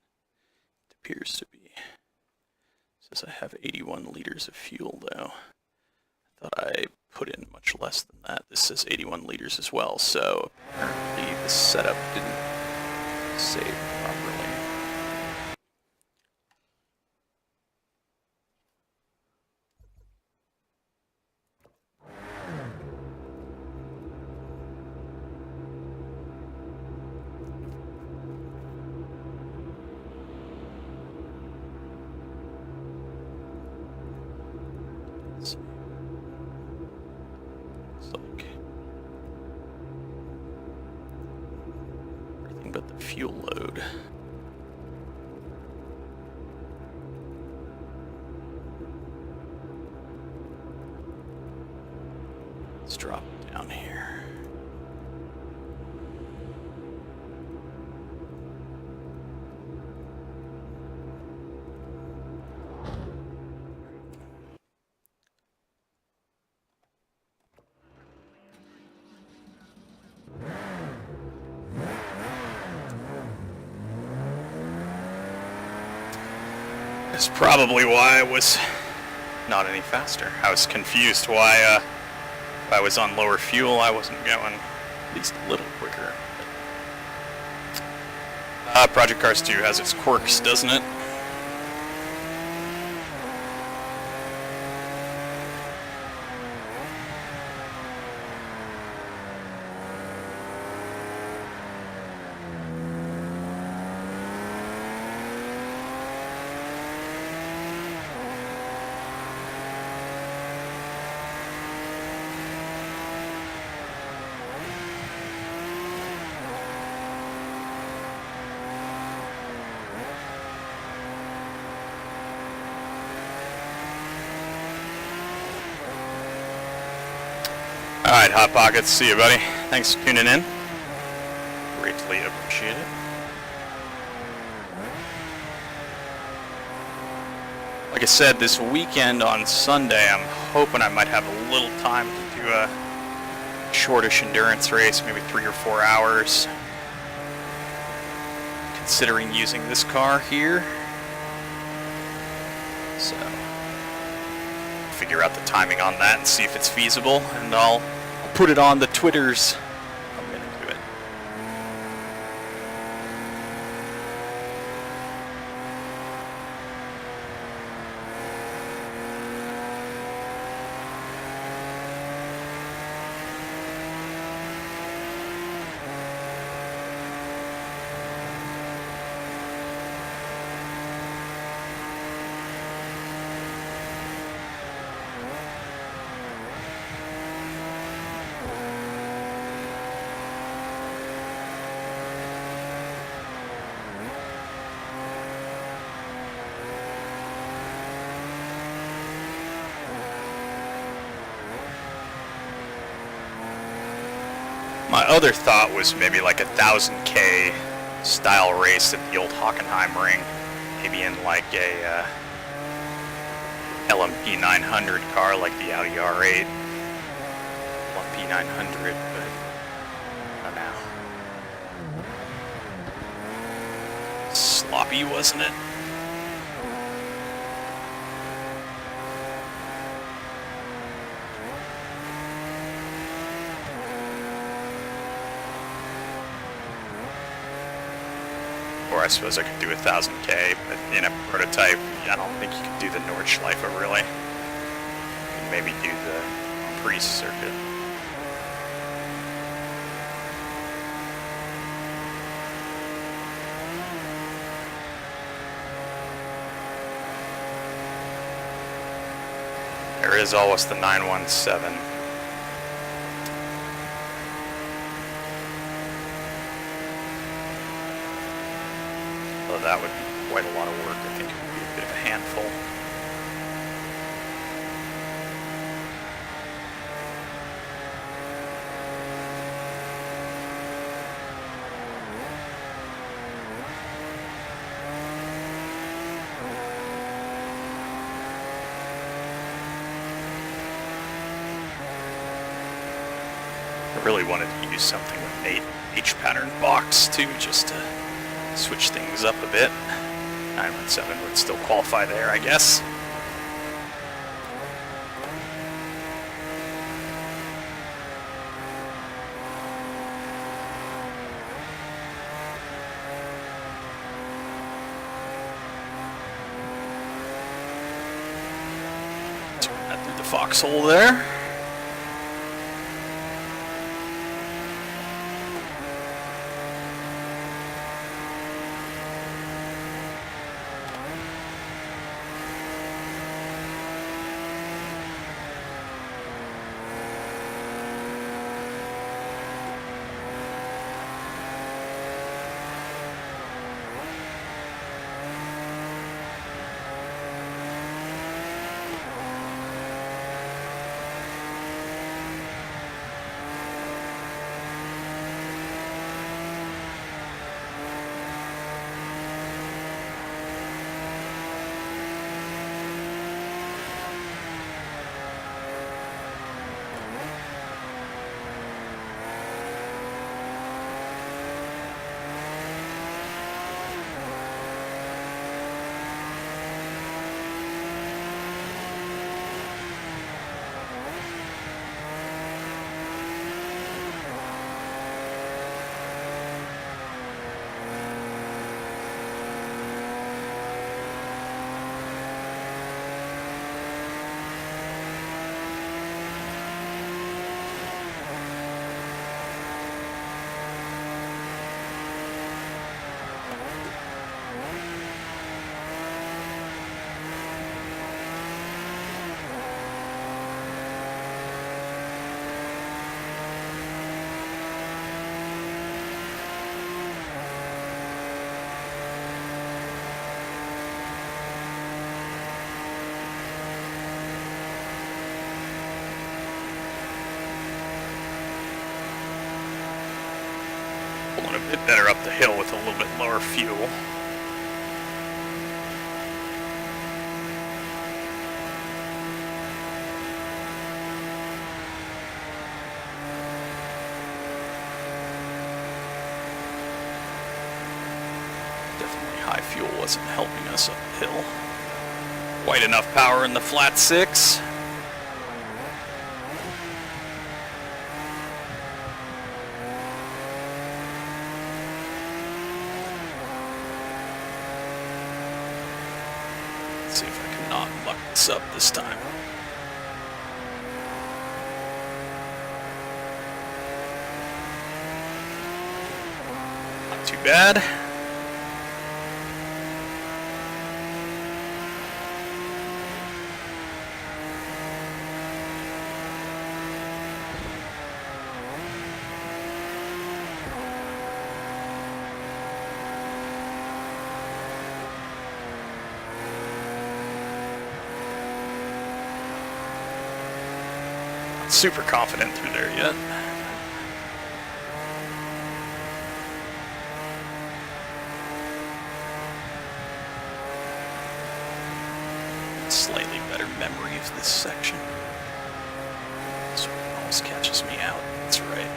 It appears to be. It says I have 81 liters of fuel though. I thought I put in much less than that. This says 81 liters as well, so apparently the setup didn't save properly. But the fuel load. Let's drop it down here. That's probably why I was not any faster. I was confused why if I was on lower fuel I wasn't going at least a little quicker. But, Project Cars 2 has its quirks, doesn't it? Alright, Hot Pockets, see you, buddy. Thanks for tuning in. Greatly appreciate it. Like I said, this weekend on Sunday, I'm hoping I might have a little time to do a shortish endurance race, maybe 3 or 4 hours. Considering using this car here. So, figure out the timing on that and see if it's feasible, and I'll put it on the Twitters. I'm gonna do it. other thought was maybe like a 1000K style race at the old Hockenheim ring, maybe in like a LMP 900 car like the Audi R8, LMP 900, but not now. Sloppy, wasn't it? Or I suppose I could do 1000K, but in a prototype, I don't think you could do the Nordschleife really. You could maybe do the pre-circuit. There is always the 917. So that would be quite a lot of work. I think it would be a bit of a handful. I really wanted to use something with an H-pattern box too, just to switch things up a bit. 917 would still qualify there, I guess. Turn that through the foxhole there. Pulling a bit better up the hill with a little bit lower fuel. Definitely high fuel wasn't helping us uphill. Quite enough power in the flat six. Let's see if I can not muck this up this time. Not too bad. Super confident through there yet. slightly better memory of this section. This one always catches me out. That's right.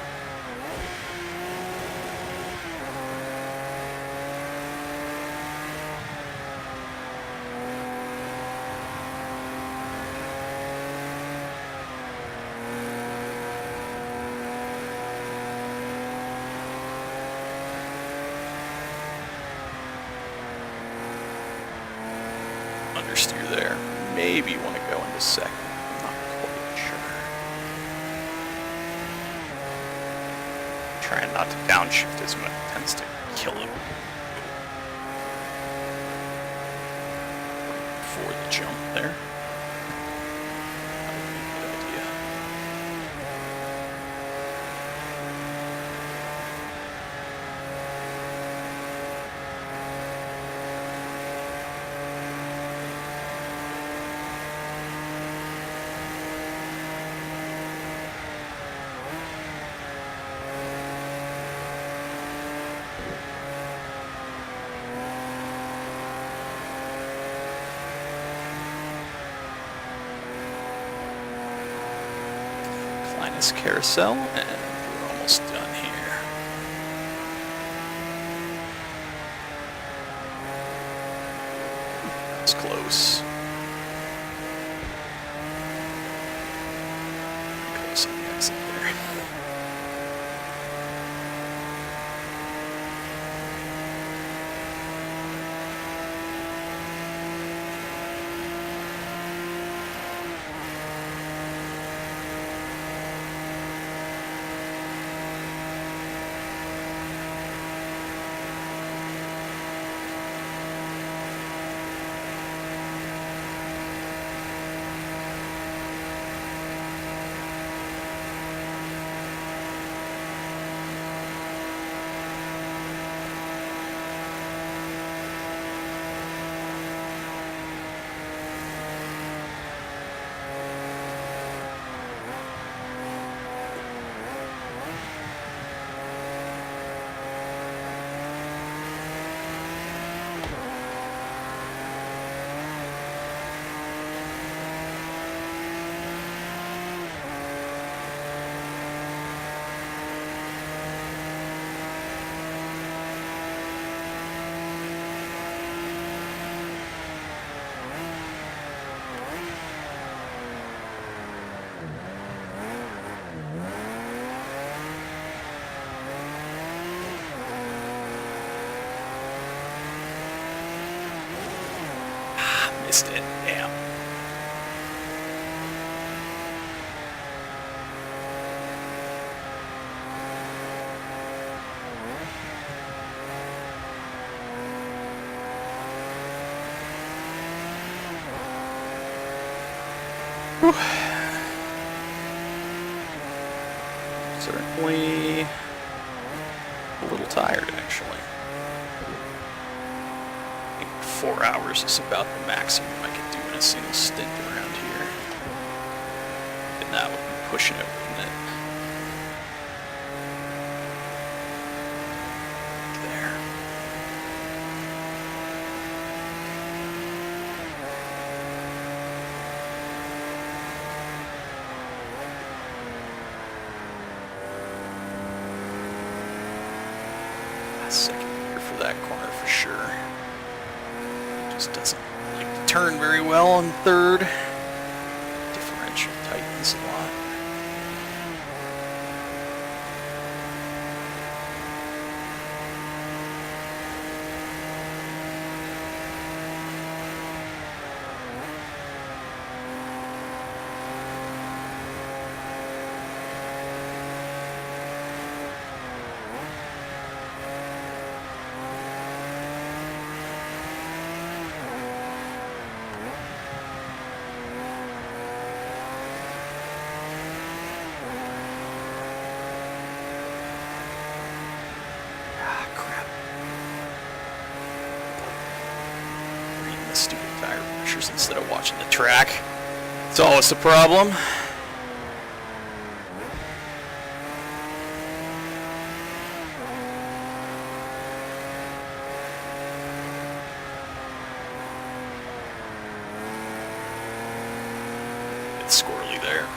Understeer there. Maybe you want to go into second. I'm not quite sure. Trying not to downshift as much tends to kill him. Before the jump there. That would be a good idea. This carousel, and we're almost done here. That's close. Close on the exit there. Missed it. Damn. Whew. Certainly a little tired, actually. 4 hours is about the maximum I could do in a single stint around here. And that would be pushing it, wouldn't it? There. Second gear for that corner for sure. Just doesn't like to turn very well on third. Differential tightens a lot. Stupid tire pressures instead of watching the track. It's always a problem. bit squirrely there.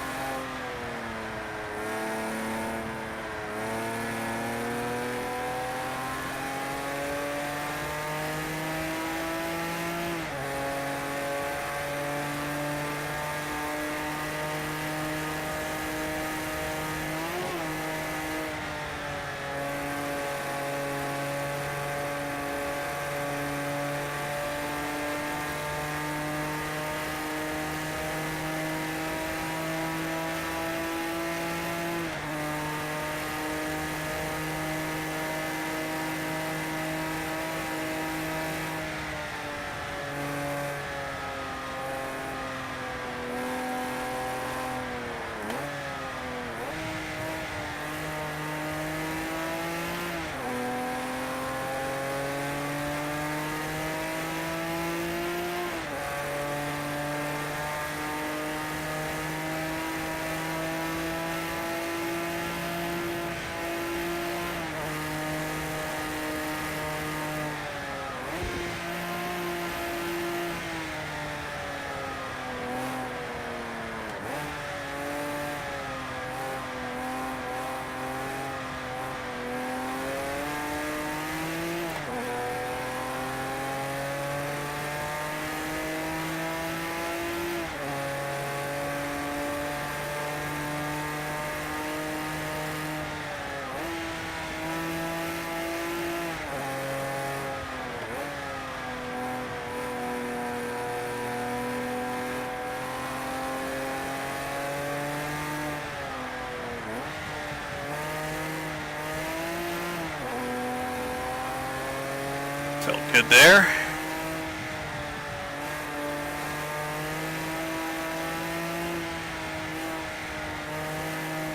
Felt good there.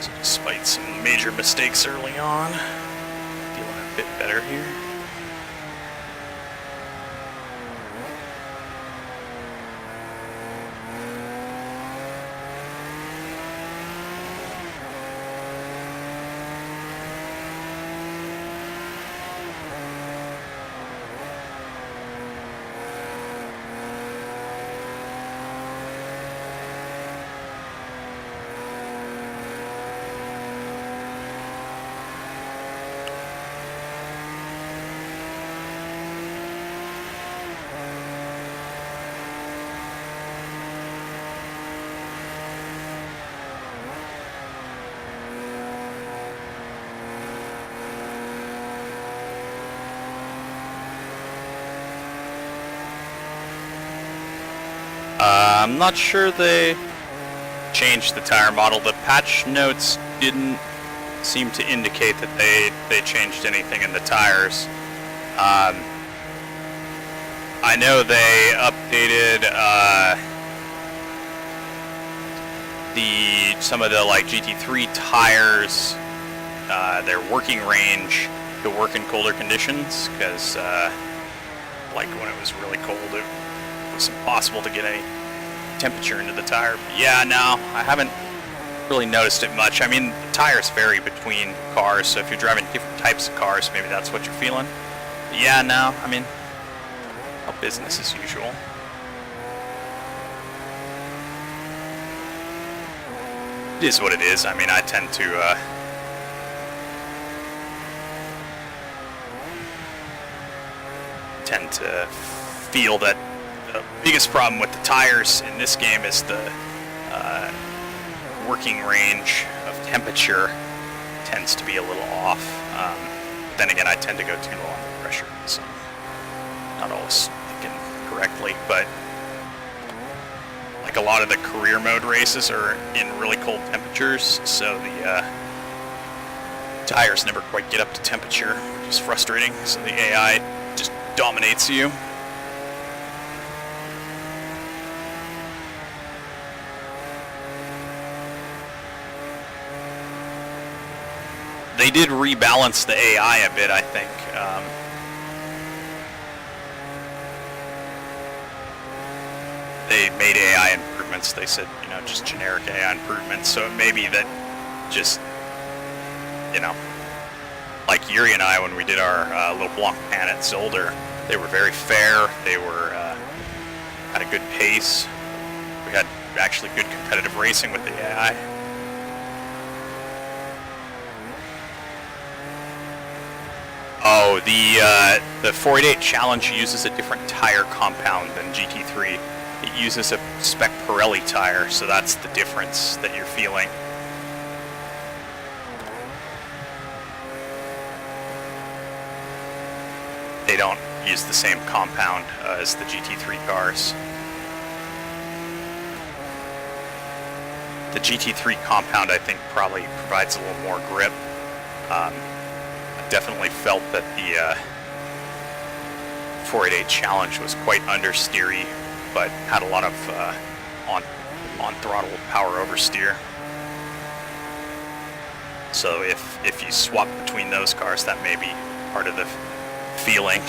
So despite some major mistakes early on, feeling a bit better here. I'm not sure they changed the tire model. The patch notes didn't seem to indicate that they changed anything in the tires. I know they updated some of the like GT3 tires, their working range to work in colder conditions, because like when it was really cold, it was impossible to get any temperature into the tire. But yeah, no, I haven't really noticed it much. I mean, the tires vary between cars, so if you're driving different types of cars, maybe that's what you're feeling. But yeah, no, I mean, business as usual. It is what it is. I mean, I tend to feel that the biggest problem with the tires in this game is the working range of temperature tends to be a little off. But then again, I tend to go too low on the pressure, so not always thinking correctly. But like a lot of the career mode races are in really cold temperatures, so the tires never quite get up to temperature, which is frustrating. So the AI just dominates you. They did rebalance the AI a bit, I think. They made AI improvements. They said, you know, just generic AI improvements. So it may be that just, you know, like Yuri and I, when we did our little Blanc Pan at Zolder, they were very fair. They were had a good pace. We had actually good competitive racing with the AI. Oh, the 488 Challenge uses a different tire compound than GT3. It uses a spec Pirelli tire, so that's the difference that you're feeling. They don't use the same compound as the GT3 cars. The GT3 compound, I think, probably provides a little more grip. I definitely felt that the 488 Challenge was quite understeery, but had a lot of on throttle power oversteer. So if you swap between those cars, that may be part of the feeling.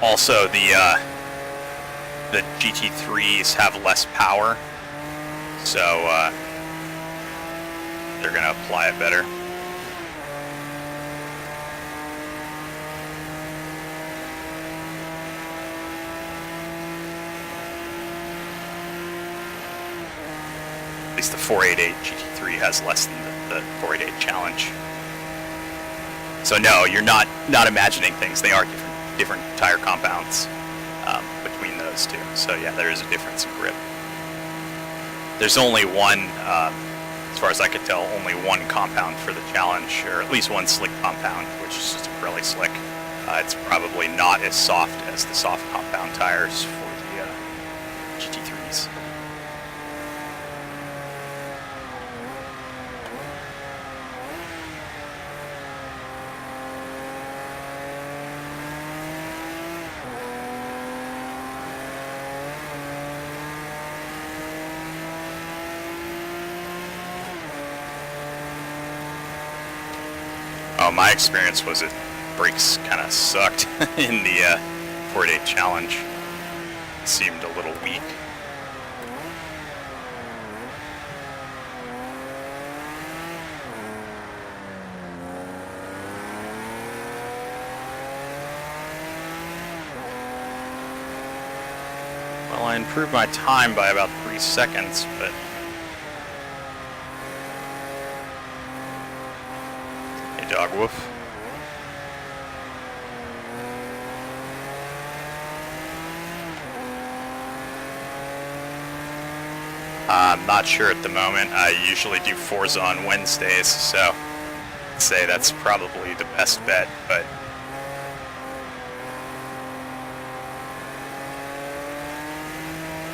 Also, the GT3s have less power, so they're going to apply it better. At least the 488 GT3 has less than the 488 Challenge. So no, you're not imagining things. They are different tire compounds between those two. So yeah, there is a difference in grip. There's only one, as far as I could tell, only one compound for the Challenge, or at least one slick compound, which is just a Pirelli slick. It's probably not as soft as the soft compound tires for the GT3s. My experience was it brakes kind of sucked in the 488 Challenge. It seemed a little weak. Well, I improved my time by about 3 seconds, but dog woof. I'm not sure at the moment. I usually do Forza on Wednesdays, so I'd say that's probably the best bet, but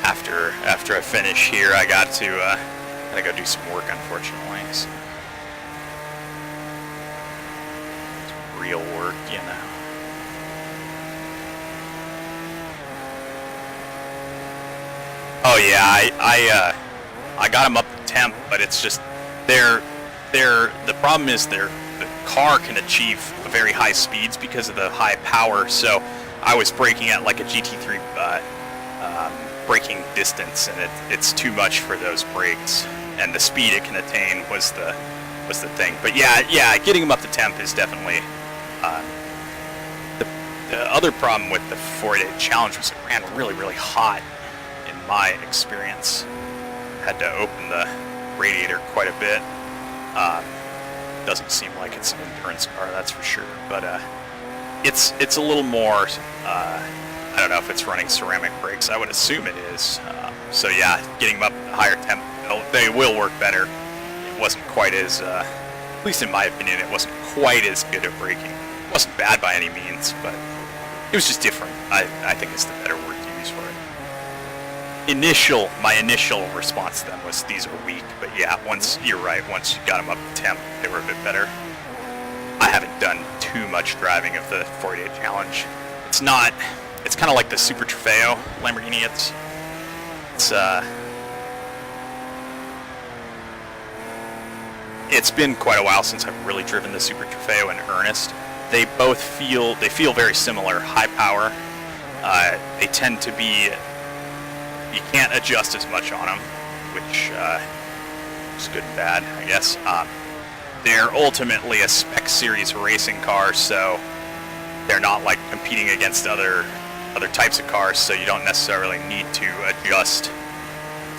after I finish here, I gotta go do some work, unfortunately. So. Real work, you know. Oh yeah, I got them up to temp, but it's just the problem is the car can achieve very high speeds because of the high power. So I was braking at like a GT3 braking distance, and it's too much for those brakes, and the speed it can attain was the thing. But yeah, getting them up to temp is definitely. The other problem with the 488 Challenge was it ran really, really hot, in my experience. Had to open the radiator quite a bit. Doesn't seem like it's an endurance car, that's for sure. But it's a little more. I don't know if it's running ceramic brakes. I would assume it is. So yeah, getting them up at a higher temp, they will work better. It wasn't quite as, at least in my opinion, it wasn't quite as good at braking. It wasn't bad by any means, but it was just different. I think is the better word to use for it. My initial response to them was these are weak, but yeah, you're right, once you got them up to temp, they were a bit better. I haven't done too much driving of the 488 Challenge. It's kind of like the Super Trofeo Lamborghini. It's been quite a while since I've really driven the Super Trofeo in earnest. They feel very similar, high power. They tend to be, you can't adjust as much on them, which It's good and bad, I guess. They're ultimately a spec series racing car, so they're not like competing against other types of cars, so you don't necessarily need to adjust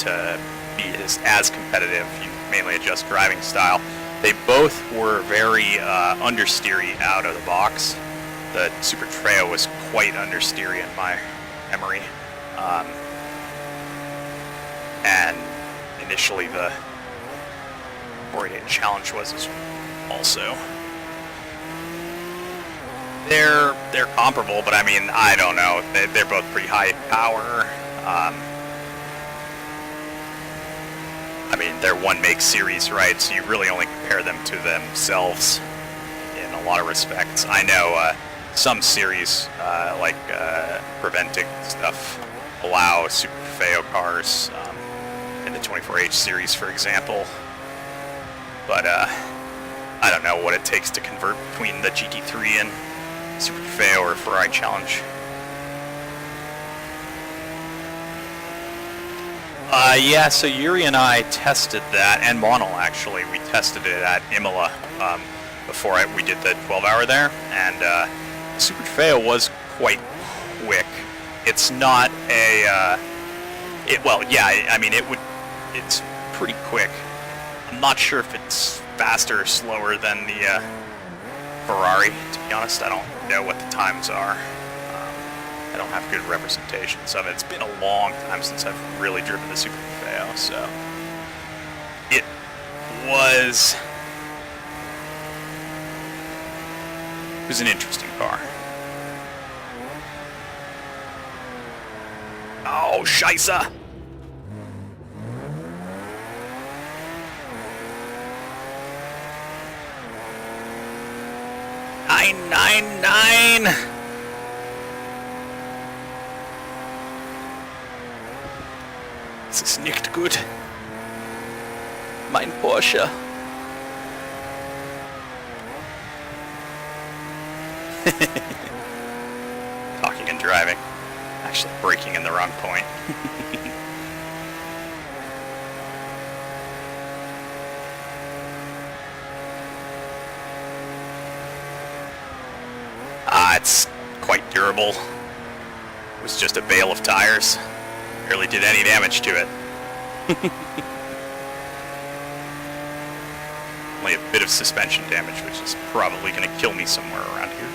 to be as competitive. You mainly adjust driving style. They both were very understeery out of the box. The Super Treo was quite understeery in my memory. And initially the 488 Challenge was also. They're comparable, but I mean, I don't know. They're both pretty high power. I mean, they're one make series, right? So you really only compare them to themselves in a lot of respects. I know some series, like Preventic stuff, allow Super Feo cars in the 24H series, for example. But I don't know what it takes to convert between the GT3 and Super Feo or Ferrari Challenge. Yeah, so Yuri and I tested that, and Monel actually. We tested it at Imola before we did the 12-hour there, and Super Feo was quite quick. It's not a, well, yeah, I mean, it's pretty quick. I'm not sure if it's faster or slower than the Ferrari, to be honest. I don't know what the times are. I don't have good representations of it. It's been a long time since I've really driven the Super Feo, so it was an interesting car. Oh, scheisse! Nine. Es ist nicht gut. Mein Porsche. Talking and driving. Actually braking in the wrong point. It's quite durable. It was just a bale of tires. Barely did any damage to it. Only a bit of suspension damage, which is probably going to kill me somewhere around here.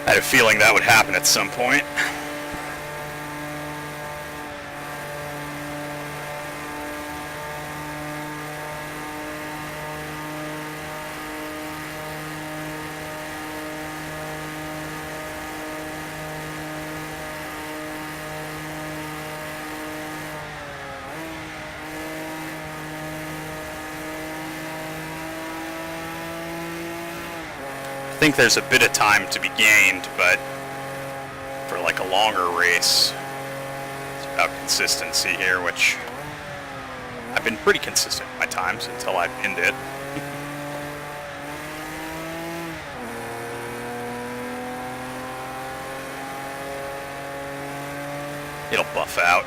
I had a feeling that would happen at some point. I think there's a bit of time to be gained, but for like a longer race, it's about consistency here, which I've been pretty consistent with my times until I pinned it. It'll buff out.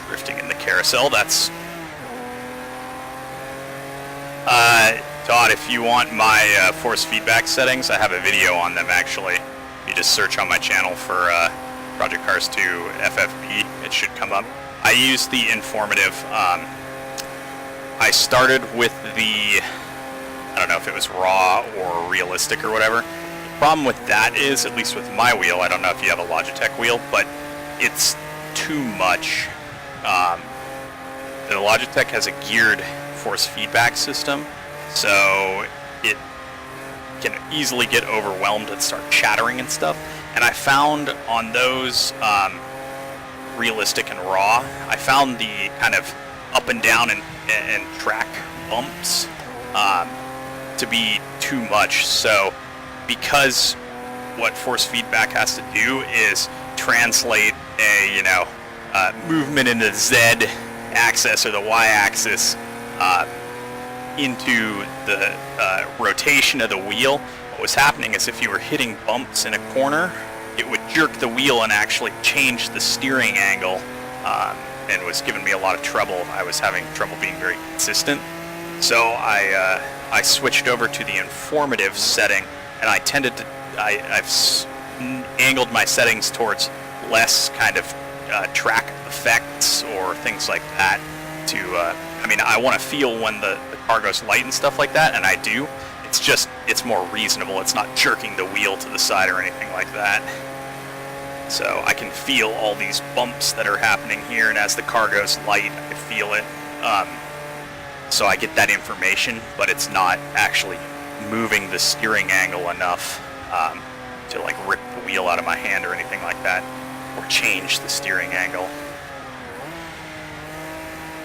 Drifting in the carousel, that's Todd, if you want my force feedback settings, I have a video on them actually. You just search on my channel for Project Cars 2 FFP, it should come up. I use the informative, I started with the, I don't know if it was raw or realistic or whatever. The problem with that is, at least with my wheel, I don't know if you have a Logitech wheel, but it's too much. The Logitech has a geared force feedback system, so it can easily get overwhelmed and start chattering and stuff. And I found on those realistic and raw, I found the kind of up and down and track bumps to be too much. So because what force feedback has to do is translate a movement in the Z axis or the Y axis into the rotation of the wheel. what was happening is if you were hitting bumps in a corner, it would jerk the wheel and actually change the steering angle, and was giving me a lot of trouble. I was having trouble being very consistent. So I switched over to the informative setting, and I tended to, I've angled my settings towards less kind of track effects or things like that to, I mean, I want to feel when the car goes light and stuff like that, and I do. It's just, it's more reasonable. It's not jerking the wheel to the side or anything like that. So I can feel all these bumps that are happening here, and as the car goes light, I feel it. So I get that information, but it's not actually moving the steering angle enough to like rip the wheel out of my hand or anything like that, or change the steering angle.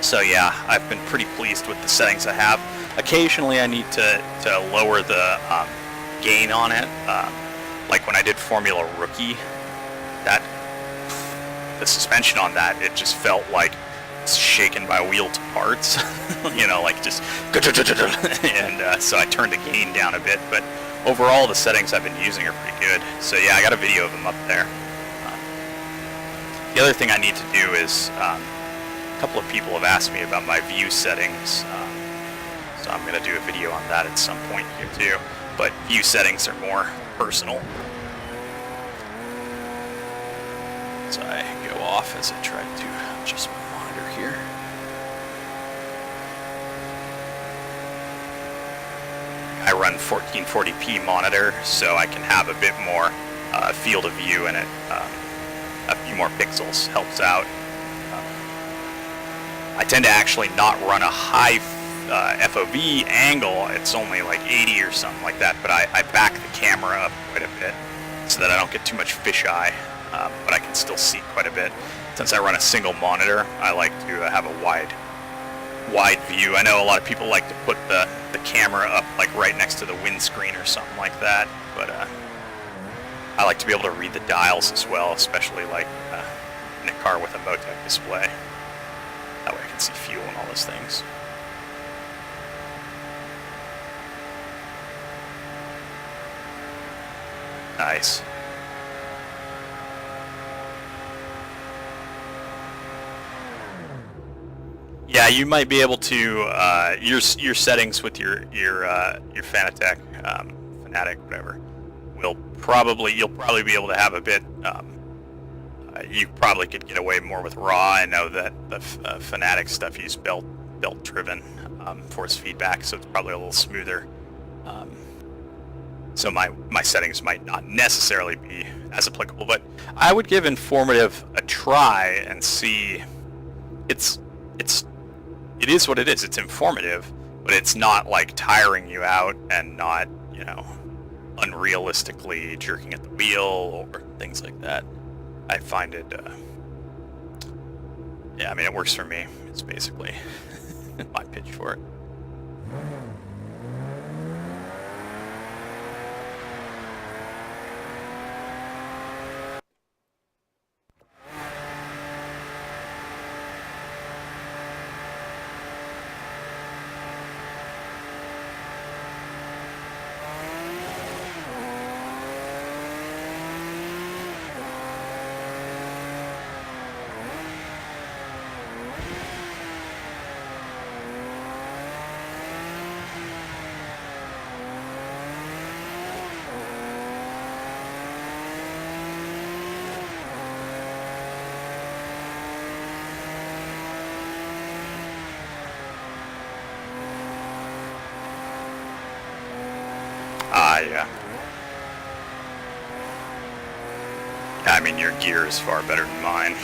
So yeah, I've been pretty pleased with the settings I have. Occasionally I need to lower the gain on it. Like when I did Formula Rookie, that the suspension on that, it just felt like it's shaken by wheel to parts. You know, like just and so I turned the gain down a bit, but overall the settings I've been using are pretty good. So yeah, I got a video of them up there. The other thing I need to do is a couple of people have asked me about my view settings, so I'm going to do a video on that at some point here too. But view settings are more personal. So I go off as I try to adjust my monitor here. I run 1440p monitor, so I can have a bit more field of view in it. A few more pixels helps out. I tend to actually not run a high FOV angle. It's only like 80 or something like that, but I back the camera up quite a bit so that I don't get too much fisheye. But I can still see quite a bit. Since I run a single monitor, I like to have a wide view. I know a lot of people like to put the camera up like right next to the windscreen or something like that, but I like to be able to read the dials as well, especially like in a car with a Motec display. That way I can see fuel and all those things. Nice. Yeah, you might be able to your settings with your Fanatec, Fanatic, whatever. You'll probably be able to have a bit. You probably could get away more with raw. I know that the Fanatic stuff uses belt driven force feedback, so it's probably a little smoother. So my settings might not necessarily be as applicable, but I would give informative a try and see. It is what it is. It's informative, but it's not like tiring you out and not, you know, unrealistically jerking at the wheel or things like that. I find it, yeah, I mean, it works for me. It's basically my pitch for it. Yeah. I mean, your gear is far better than mine.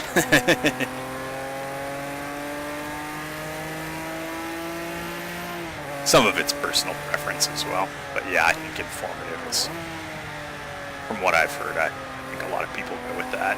Some of it's personal preference as well, but yeah, I think informative is, from what I've heard, I think a lot of people go with that.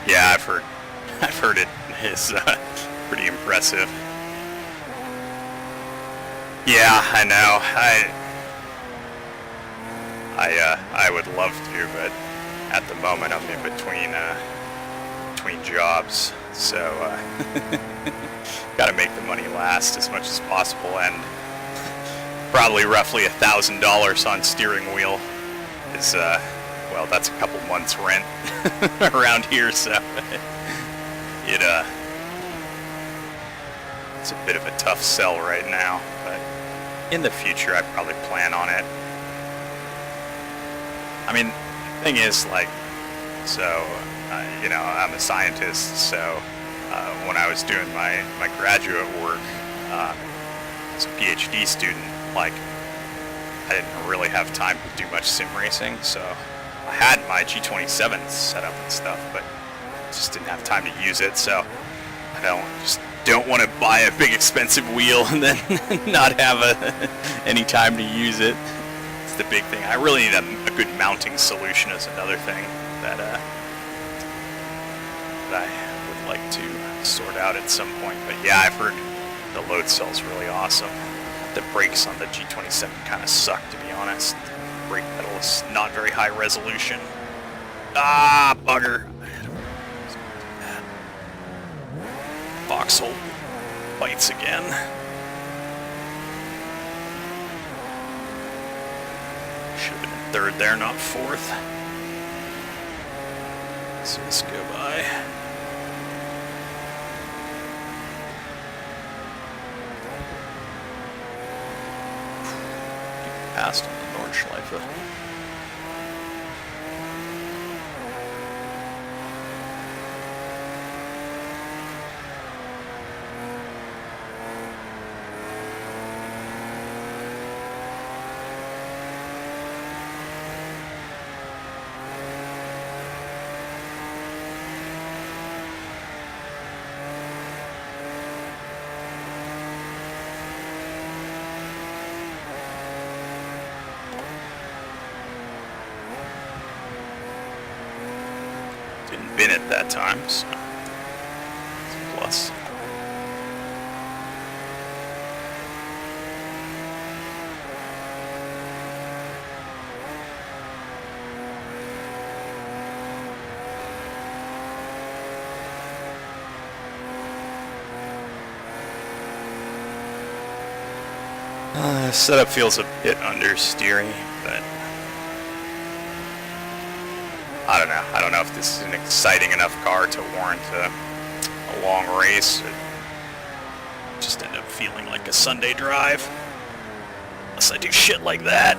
Yeah, I've heard it is pretty impressive. Yeah, I know. I would love to, but at the moment I'm in between jobs, so got to make the money last as much as possible, and probably roughly $1,000 on steering wheel is well, that's a couple months rent around here, so it's a bit of a tough sell right now, but in the future I probably plan on it. I mean, the thing is, like, so I'm a scientist, so when I was doing my graduate work as a PhD student, like, I didn't really have time to do much sim racing, so I had my G27 set up and stuff, but just didn't have time to use it, so I don't want to buy a big expensive wheel and then not have any time to use it. It's the big thing. I really need a good mounting solution is another thing that I would like to sort out at some point. But yeah, I've heard the load cell's really awesome. The brakes on the G27 kind of suck, to be honest. The brake pedal is not very high resolution. Ah, bugger. Foxhole bites again. Should have been in third there, not fourth. See this go by. Past on the Nordschleife. Didn't bin it that time, so it's a plus. Setup feels a bit understeery, but I don't know. I don't know if this is an exciting enough car to warrant a long race. It just end up feeling like a Sunday drive, unless I do shit like that.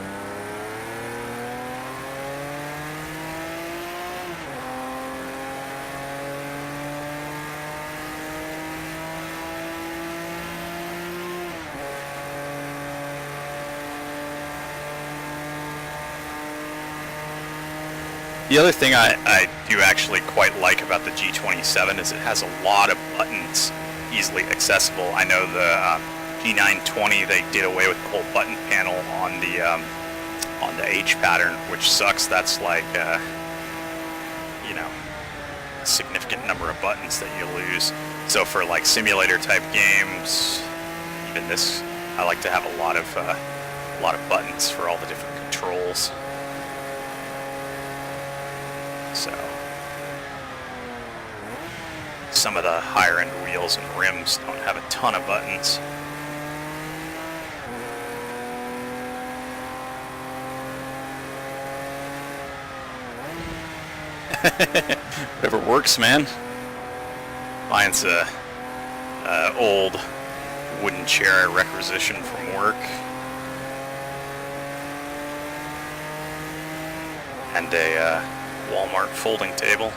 The other thing I do actually quite like about the G27 is it has a lot of buttons easily accessible. I know the G920, they did away with the whole button panel on the H pattern, which sucks. That's like a significant number of buttons that you lose. So for like simulator type games, even this, I like to have a lot of buttons for all the different controls. So some of the higher end wheels and rims don't have a ton of buttons. Whatever works, man. Mine's a old wooden chair I requisitioned from work, and a Walmart folding table.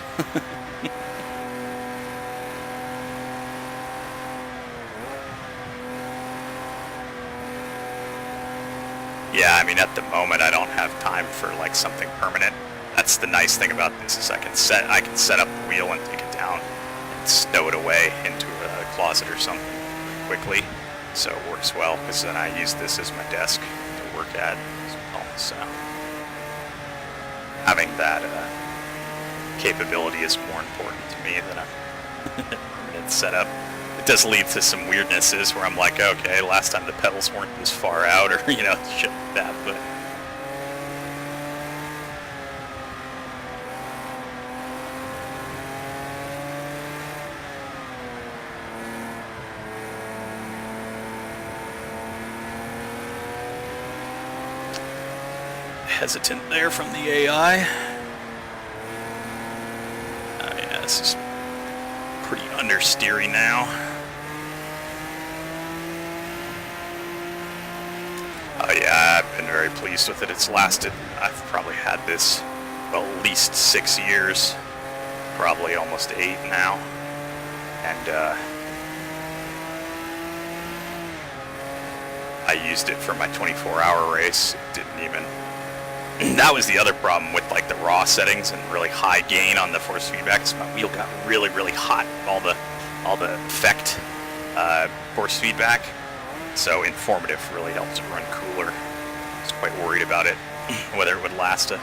Yeah, I mean, at the moment I don't have time for like something permanent. That's the nice thing about this, is I can set up the wheel and take it down and stow it away into a closet or something quickly. So it works well, because then I use this as my desk to work at as well. So having that capability is more important to me than a permanent setup. It does lead to some weirdnesses where I'm like, okay, last time the pedals weren't this far out, or shit like that, but hesitant there from the AI. Oh yeah, this is pretty understeery now. Oh yeah, I've been very pleased with it. It's lasted, I've probably had this at least 6 years, probably almost 8 now, and I used it for my 24-hour race. It didn't even... That was the other problem with like the raw settings and really high gain on the force feedback. So my wheel got really, really hot. All the effect force feedback. So informative really helps it run cooler. I was quite worried about it, whether it would last a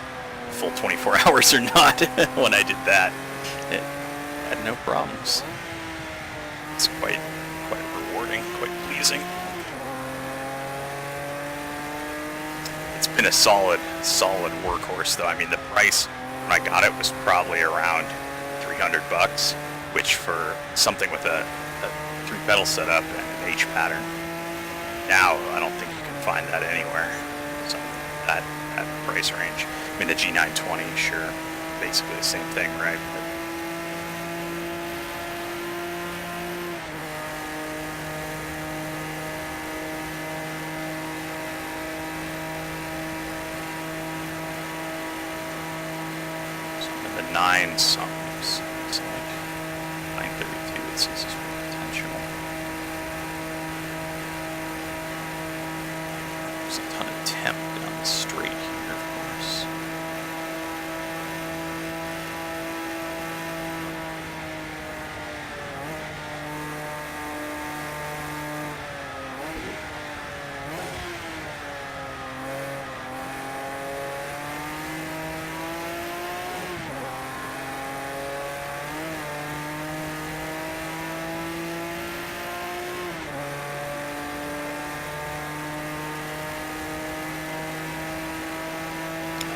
full 24 hours or not. When I did that, it had no problems. It's quite rewarding, quite pleasing. It's been a solid workhorse though. I mean, the price when I got it was probably around $300, which for something with a 3-pedal setup and an H pattern, now I don't think you can find that anywhere. So that price range. I mean, the G920, sure, basically the same thing, right? But the 9 somethings, it's like 932, it says is potential. There's a ton of temp down the straight here, of course.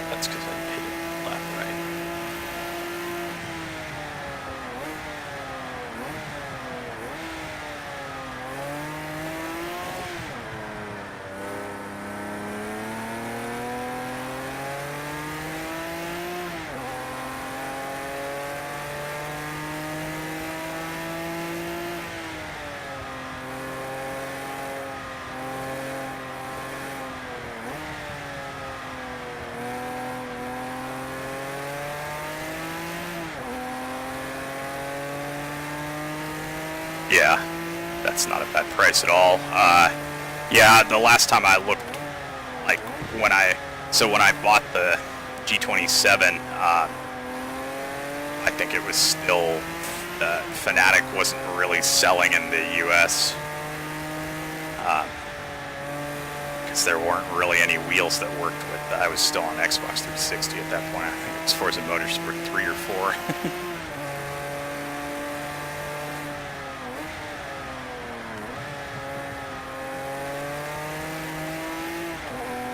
That's because I hit it left, right. Yeah, that's not a bad price at all. Yeah, the last time I looked, like when I bought the G27, I think it was still, Fanatic wasn't really selling in the US, because there weren't really any wheels that worked with, I was still on Xbox 360 at that point. I think it was Forza Motorsport 3 or 4.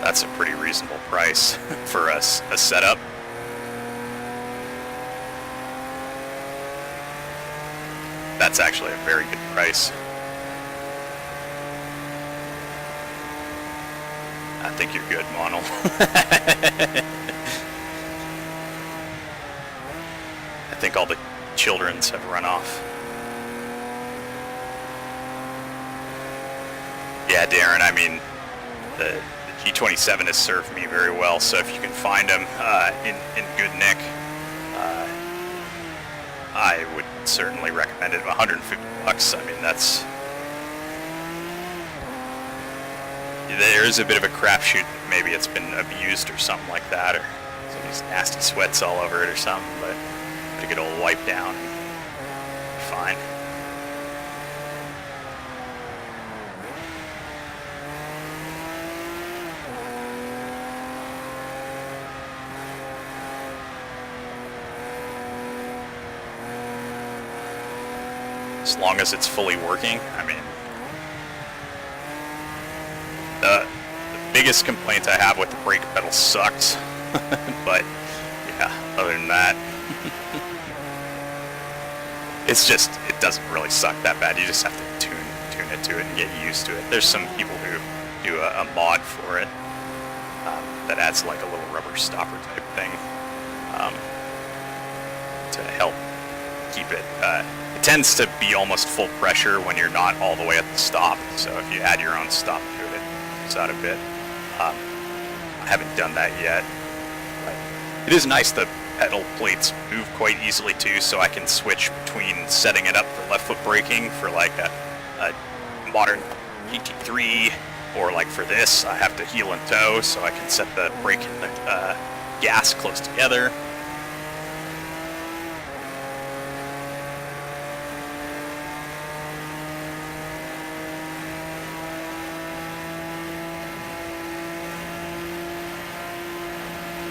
That's a pretty reasonable price for a setup. That's actually a very good price. I think you're good, Monel. I think all the childrens have run off. Yeah, Darren, I mean, the G27 has served me very well, so if you can find them in good nick, I would certainly recommend it. $150, I mean, that's... There is a bit of a crapshoot, maybe it's been abused or something like that, or some of these nasty sweats all over it or something, but to get all wiped down, fine. as long as it's fully working. I mean, the biggest complaint I have with the brake pedal sucks, but yeah, other than that, it's just, it doesn't really suck that bad. You just have to tune it to it and get used to it. There's some people who do a mod for it that adds like a little rubber stopper type thing to help keep it. It tends to be almost full pressure when you're not all the way at the stop, so if you add your own stop to it, it comes out a bit. I haven't done that yet, but it is nice. The pedal plates move quite easily too, so I can switch between setting it up for left foot braking for like a modern GT3, or like for this I have to heel and toe, so I can set the brake and the gas close together.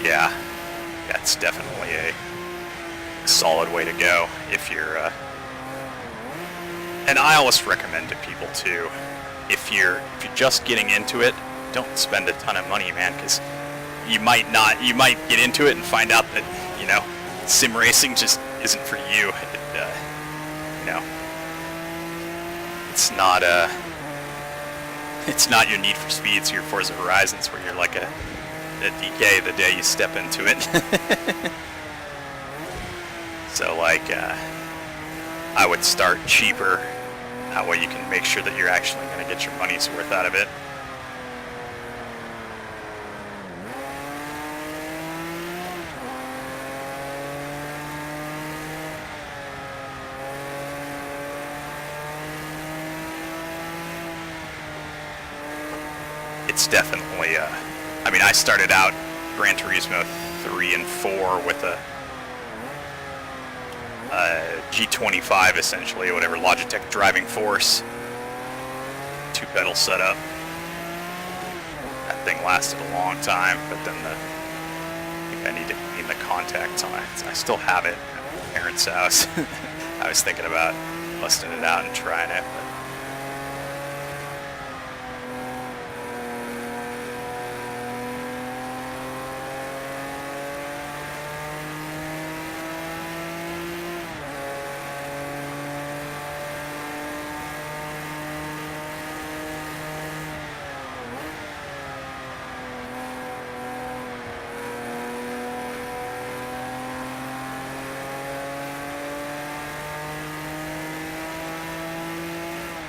Yeah, it's definitely a solid way to go if you're, and I always recommend to people too, if you're just getting into it, don't spend a ton of money, man, because you might get into it and find out that, you know, sim racing just isn't for you. You know, it's not your Need for Speeds, your Forza Horizons, where you're like a DK the day you step into it. So like, I would start cheaper. That way you can make sure that you're actually going to get your money's worth out of it. It's definitely, I mean, I started out Gran Turismo 3 and 4 with a G25 essentially, whatever, Logitech driving force, 2-pedal setup. That thing lasted a long time, but then I think I need to clean the contacts on it. I still have it at my parents' house. I was thinking about busting it out and trying it, but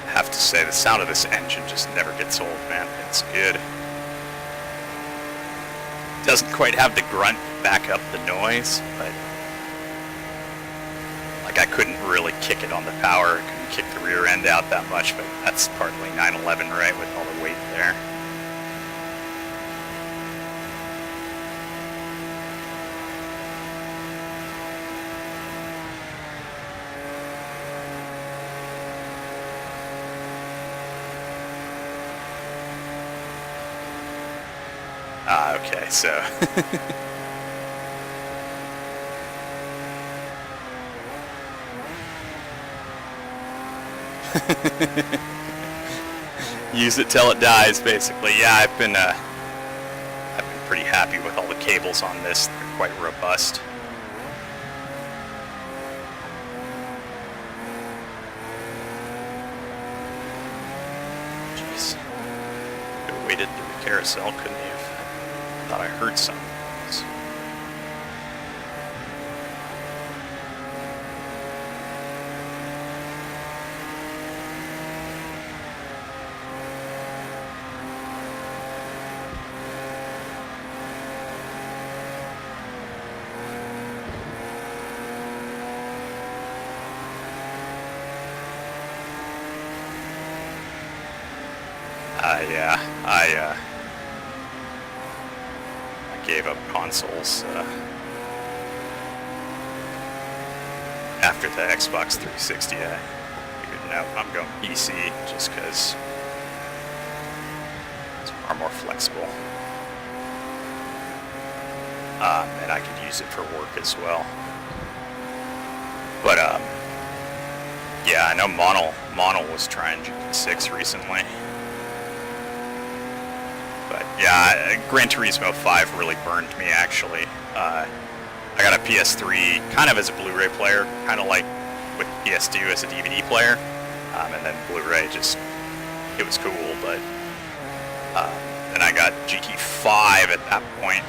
I have to say, the sound of this engine just never gets old, man. It's good. Doesn't quite have the grunt back up the noise, but like I couldn't really kick it on the power. I couldn't kick the rear end out that much, but that's partly 911, right, with all the weight there. Okay, so use it till it dies, basically. Yeah, I've been pretty happy with all the cables on this. They're quite robust. Jeez, could have waited through the carousel, couldn't you? Thought I heard something. Yeah, I gave up consoles after the Xbox 360. I figured, no, I'm going PC just because it's far more flexible, and I could use it for work as well. But Yeah, I know Mono was trying GT6 recently. But yeah, Gran Turismo 5 really burned me, actually. I got a PS3 kind of as a Blu-ray player, kind of like with PS2 as a DVD player. And then Blu-ray just, it was cool, but then I got GT5 at that point,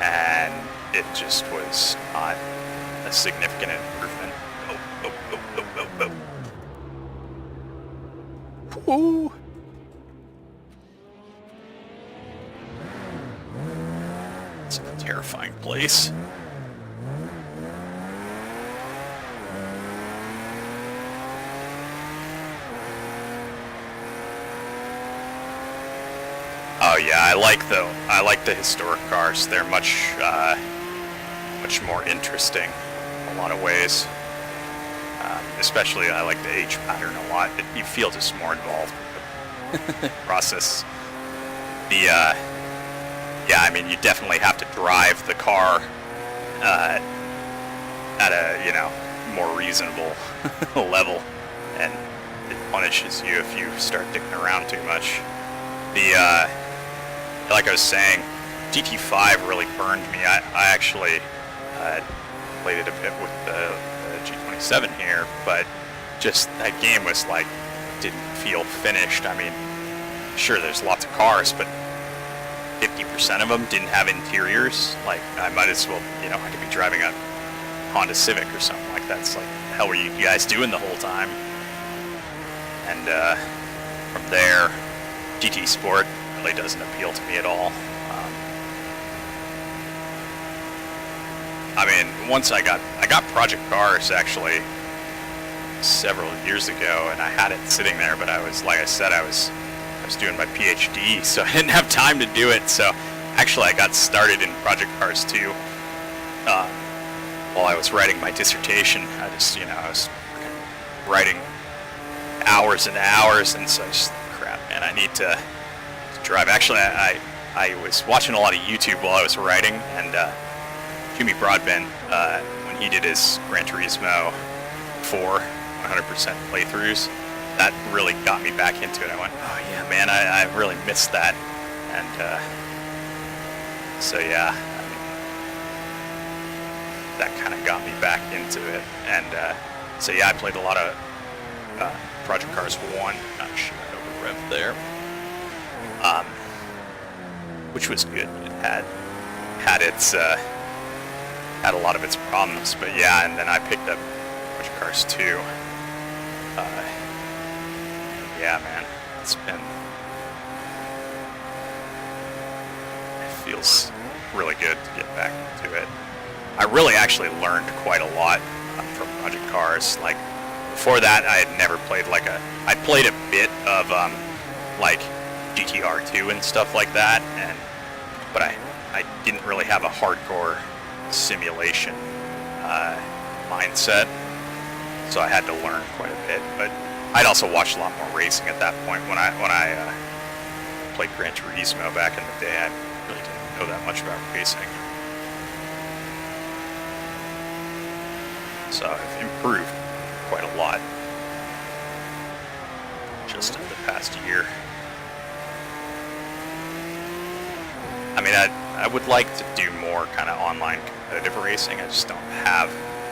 and it just was not a significant improvement. Ooh. It's a terrifying place. Oh yeah, I like the historic cars. They're much more interesting in a lot of ways. Especially, I like the age pattern a lot. You feel just more involved with the process. Yeah, I mean, you definitely have to drive the car at a more reasonable level, and it punishes you if you start dicking around too much. Like I was saying, GT5 really burned me. I actually played it a bit with the G27 here, but just that game was like, didn't feel finished. I mean, sure, there's lots of cars, but 50% of them didn't have interiors. Like, I might as well, I could be driving a Honda Civic or something like that. It's like, what the hell were you guys doing the whole time? And from there, GT Sport really doesn't appeal to me at all. I mean, once I got Project Cars actually several years ago, and I had it sitting there, but I was, like I said, I was doing my PhD, so I didn't have time to do it. So actually, I got started in Project Cars 2 while I was writing my dissertation. I was writing hours and hours, and so I just, crap, man, I need to drive. Actually, I was watching a lot of YouTube while I was writing, and Jimmy Broadbent, when he did his Gran Turismo 4 100% playthroughs, that really got me back into it. I went, oh yeah, man, I really missed that. And so yeah, I mean, that kind of got me back into it. And so yeah, I played a lot of Project Cars 1. Oh shit, I over-revved there. Which was good. It had its had a lot of its problems, but yeah. And then I picked up Project Cars 2. Yeah, man, it feels really good to get back into it. I really actually learned quite a lot from Project Cars. Like, before that, I had never played I played a bit of like GTR2 and stuff like that, but I didn't really have a hardcore simulation mindset, so I had to learn quite a bit. But I'd also watched a lot more racing at that point. When I played Gran Turismo back in the day, I really didn't know that much about racing. So I've improved quite a lot just in the past year. I mean, I would like to do more kind of online competitive racing. I just don't have,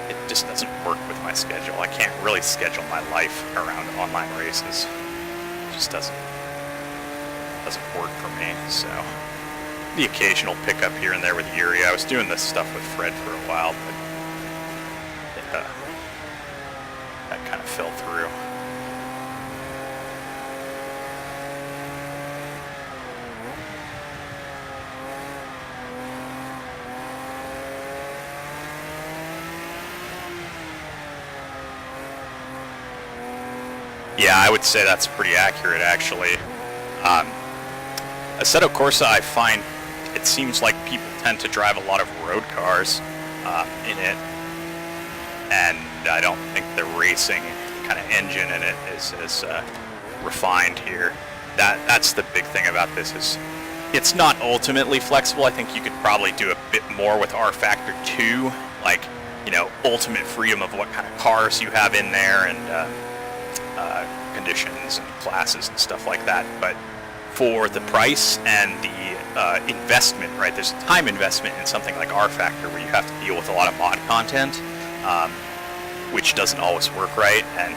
it just doesn't work with my schedule. I can't really schedule my life around online races. It just doesn't work for me. So the occasional pickup here and there with Yuri. I was doing this stuff with Fred for a while, but that kind of fell through. Yeah, I would say that's pretty accurate, actually. Assetto Corsa, I find it seems like people tend to drive a lot of road cars in it, and I don't think the racing kind of engine in it is as refined here. That's the big thing about this, is it's not ultimately flexible. I think you could probably do a bit more with R Factor 2. Like, you know, ultimate freedom of what kind of cars you have in there and conditions and classes and stuff like that. But for the price and the investment, right? There's a time investment in something like R Factor where you have to deal with a lot of mod content, which doesn't always work right. And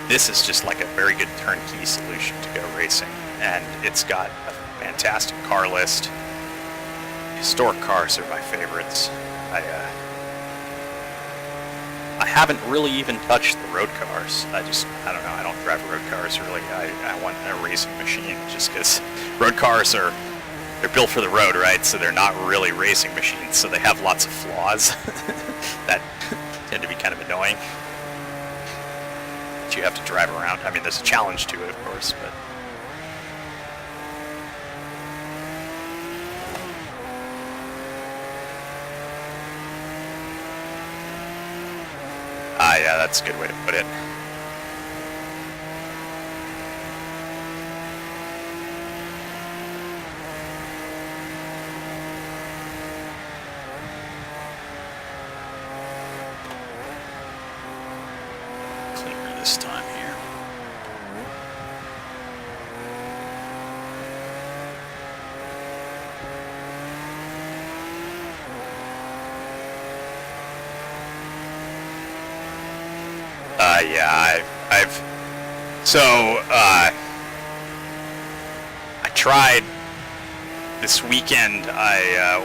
this is just like a very good turnkey solution to go racing. And it's got a fantastic car list. Historic cars are my favorites. I haven't really even touched the road cars. I don't know, I don't drive road cars really. I want a racing machine just because road cars they're built for the road, right? So they're not really racing machines, so they have lots of flaws that tend to be kind of annoying. But you have to drive around. I mean, there's a challenge to it, of course, but... yeah, that's a good way to put it. Cleaner this time here. Yeah, I tried this weekend. I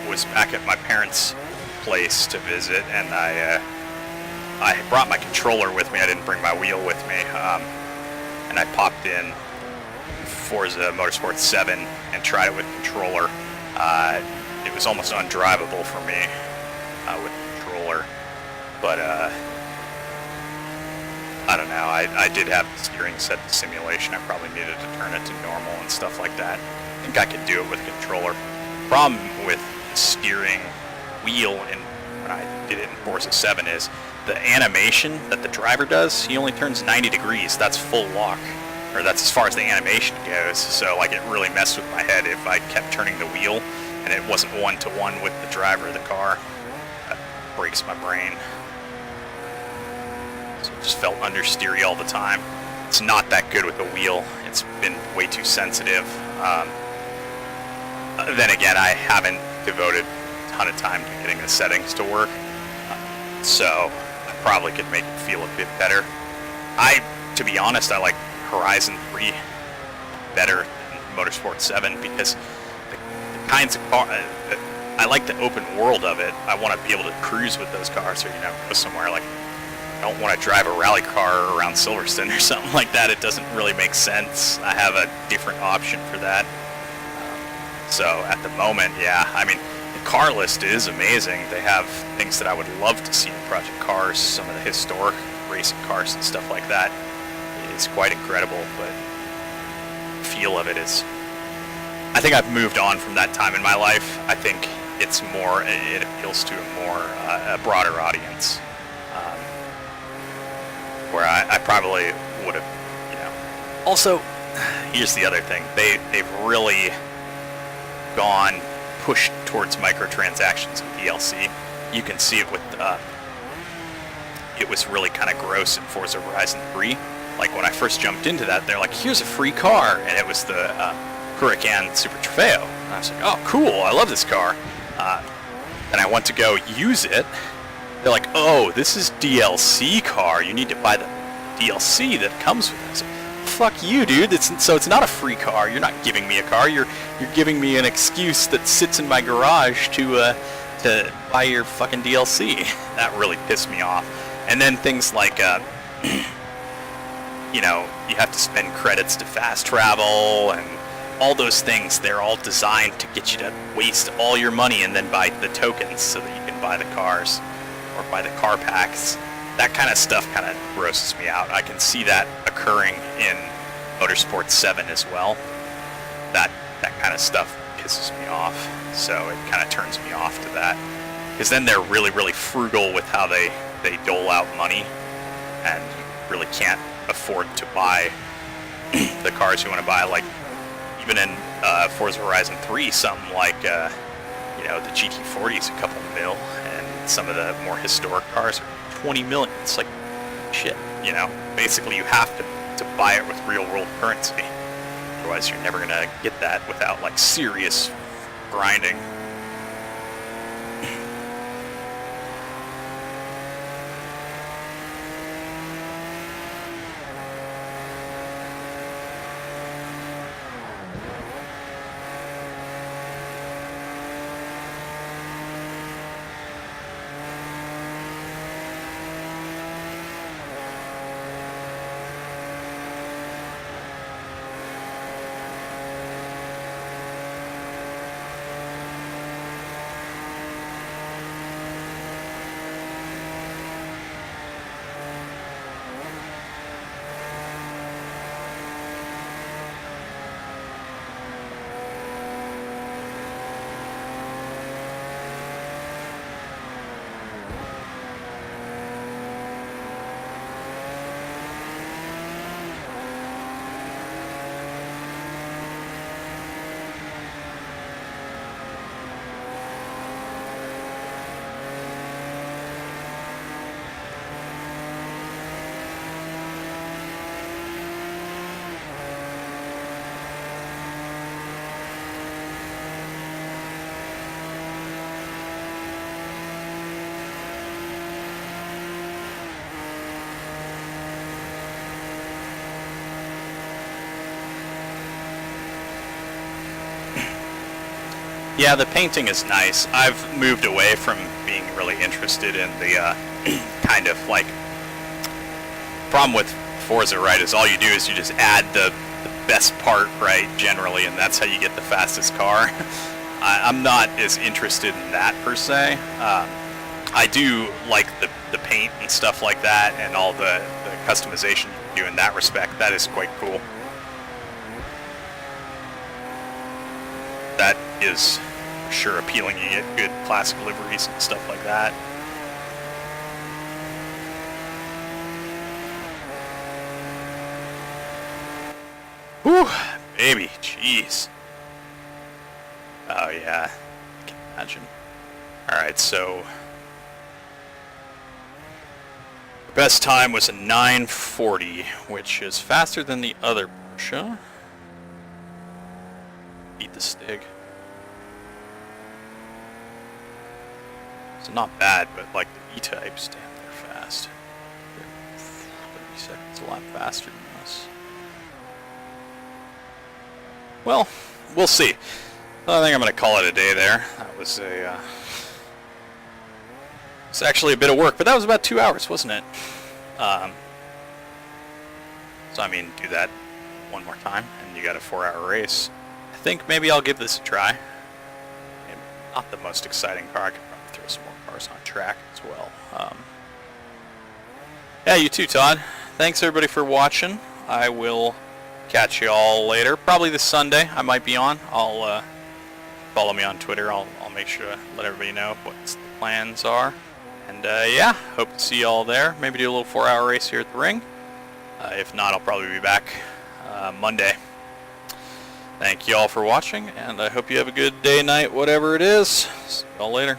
was back at my parents' place to visit, and I brought my controller with me. I didn't bring my wheel with me, and I popped in Forza Motorsport 7 and tried it with controller. It was almost undrivable for me with controller, but I don't know, I did have the steering set to simulation. I probably needed to turn it to normal and stuff like that. I think I could do it with controller. Problem with steering wheel and when I did it in Forza 7 is the animation that the driver does, he only turns 90 degrees. That's full lock, or that's as far as the animation goes. So like it really messed with my head if I kept turning the wheel and it wasn't one-to-one with the driver of the car. That breaks my brain. So it just felt understeery all the time. It's not that good with the wheel. It's been way too sensitive. Then again, I haven't devoted a ton of time to getting the settings to work. So I probably could make it feel a bit better. To be honest, I like Horizon 3 better than Motorsport 7 because the kinds of car, I like the open world of it. I want to be able to cruise with those cars or, you know, go somewhere like, I don't want to drive a rally car around Silverstone or something like that. It doesn't really make sense. I have a different option for that. So at the moment, yeah, I mean, the car list is amazing. They have things that I would love to see in Project Cars, some of the historic racing cars and stuff like that. It's quite incredible, but the feel of it is... I think I've moved on from that time in my life. I think it's more, it appeals to a broader audience. Where I probably would have, you know. Also, here's the other thing. They've really pushed towards microtransactions and DLC. You can see it with, it was really kind of gross in Forza Horizon 3. Like when I first jumped into that, they're like, here's a free car, and it was the Huracan Super Trofeo. And I was like, oh, cool, I love this car. And I went to go use it. They're like, oh, this is DLC car. You need to buy the DLC that comes with this. Fuck you, dude. So it's not a free car. You're not giving me a car. You're giving me an excuse that sits in my garage to buy your fucking DLC. That really pissed me off. And then things like, you know, you have to spend credits to fast travel and all those things. They're all designed to get you to waste all your money and then buy the tokens so that you can buy the cars. Or by the car packs. That kind of stuff kind of grosses me out. I can see that occurring in Motorsport 7 as well. That kind of stuff pisses me off. So it kind of turns me off to that. Because then they're really, really frugal with how they dole out money. And you really can't afford to buy the cars you want to buy. Like, even in Forza Horizon 3, something like, you know, the GT40 is a couple mil, and some of the more historic cars are 20 million. It's like, shit, you know? Basically, you have to buy it with real-world currency. Otherwise, you're never going to get that without, like, serious grinding. Yeah, the painting is nice. I've moved away from being really interested in the kind of like problem with Forza, right, is all you do is you just add the best part, right, generally, and that's how you get the fastest car. I'm not as interested in that per se. I do like the paint and stuff like that, and all the customization you can do in that respect. That is quite cool. That is for sure appealing. You get good classic liveries and stuff like that. Whew, baby, jeez. Oh yeah, I can imagine. Alright, so the best time was a 940, which is faster than the other Porsche. Beat the Stig. So not bad, but like the E-types, damn, they're fast. They're 30 seconds, a lot faster than us. Well, we'll see. I think I'm going to call it a day there. That was a... it's actually a bit of work, but that was about 2 hours, wasn't it? So I mean, do that one more time, and you got a 4-hour race. I think maybe I'll give this a try. And not the most exciting car. I could probably throw some more cars on track as well. Yeah, you too, Todd. Thanks everybody for watching. I will catch you all later. Probably this Sunday I might be on. I'll follow me on Twitter. I'll make sure to let everybody know what the plans are. And yeah, hope to see you all there. Maybe do a little 4-hour race here at the ring. If not, I'll probably be back Monday. Thank you all for watching, and I hope you have a good day, night, whatever it is. See you all later.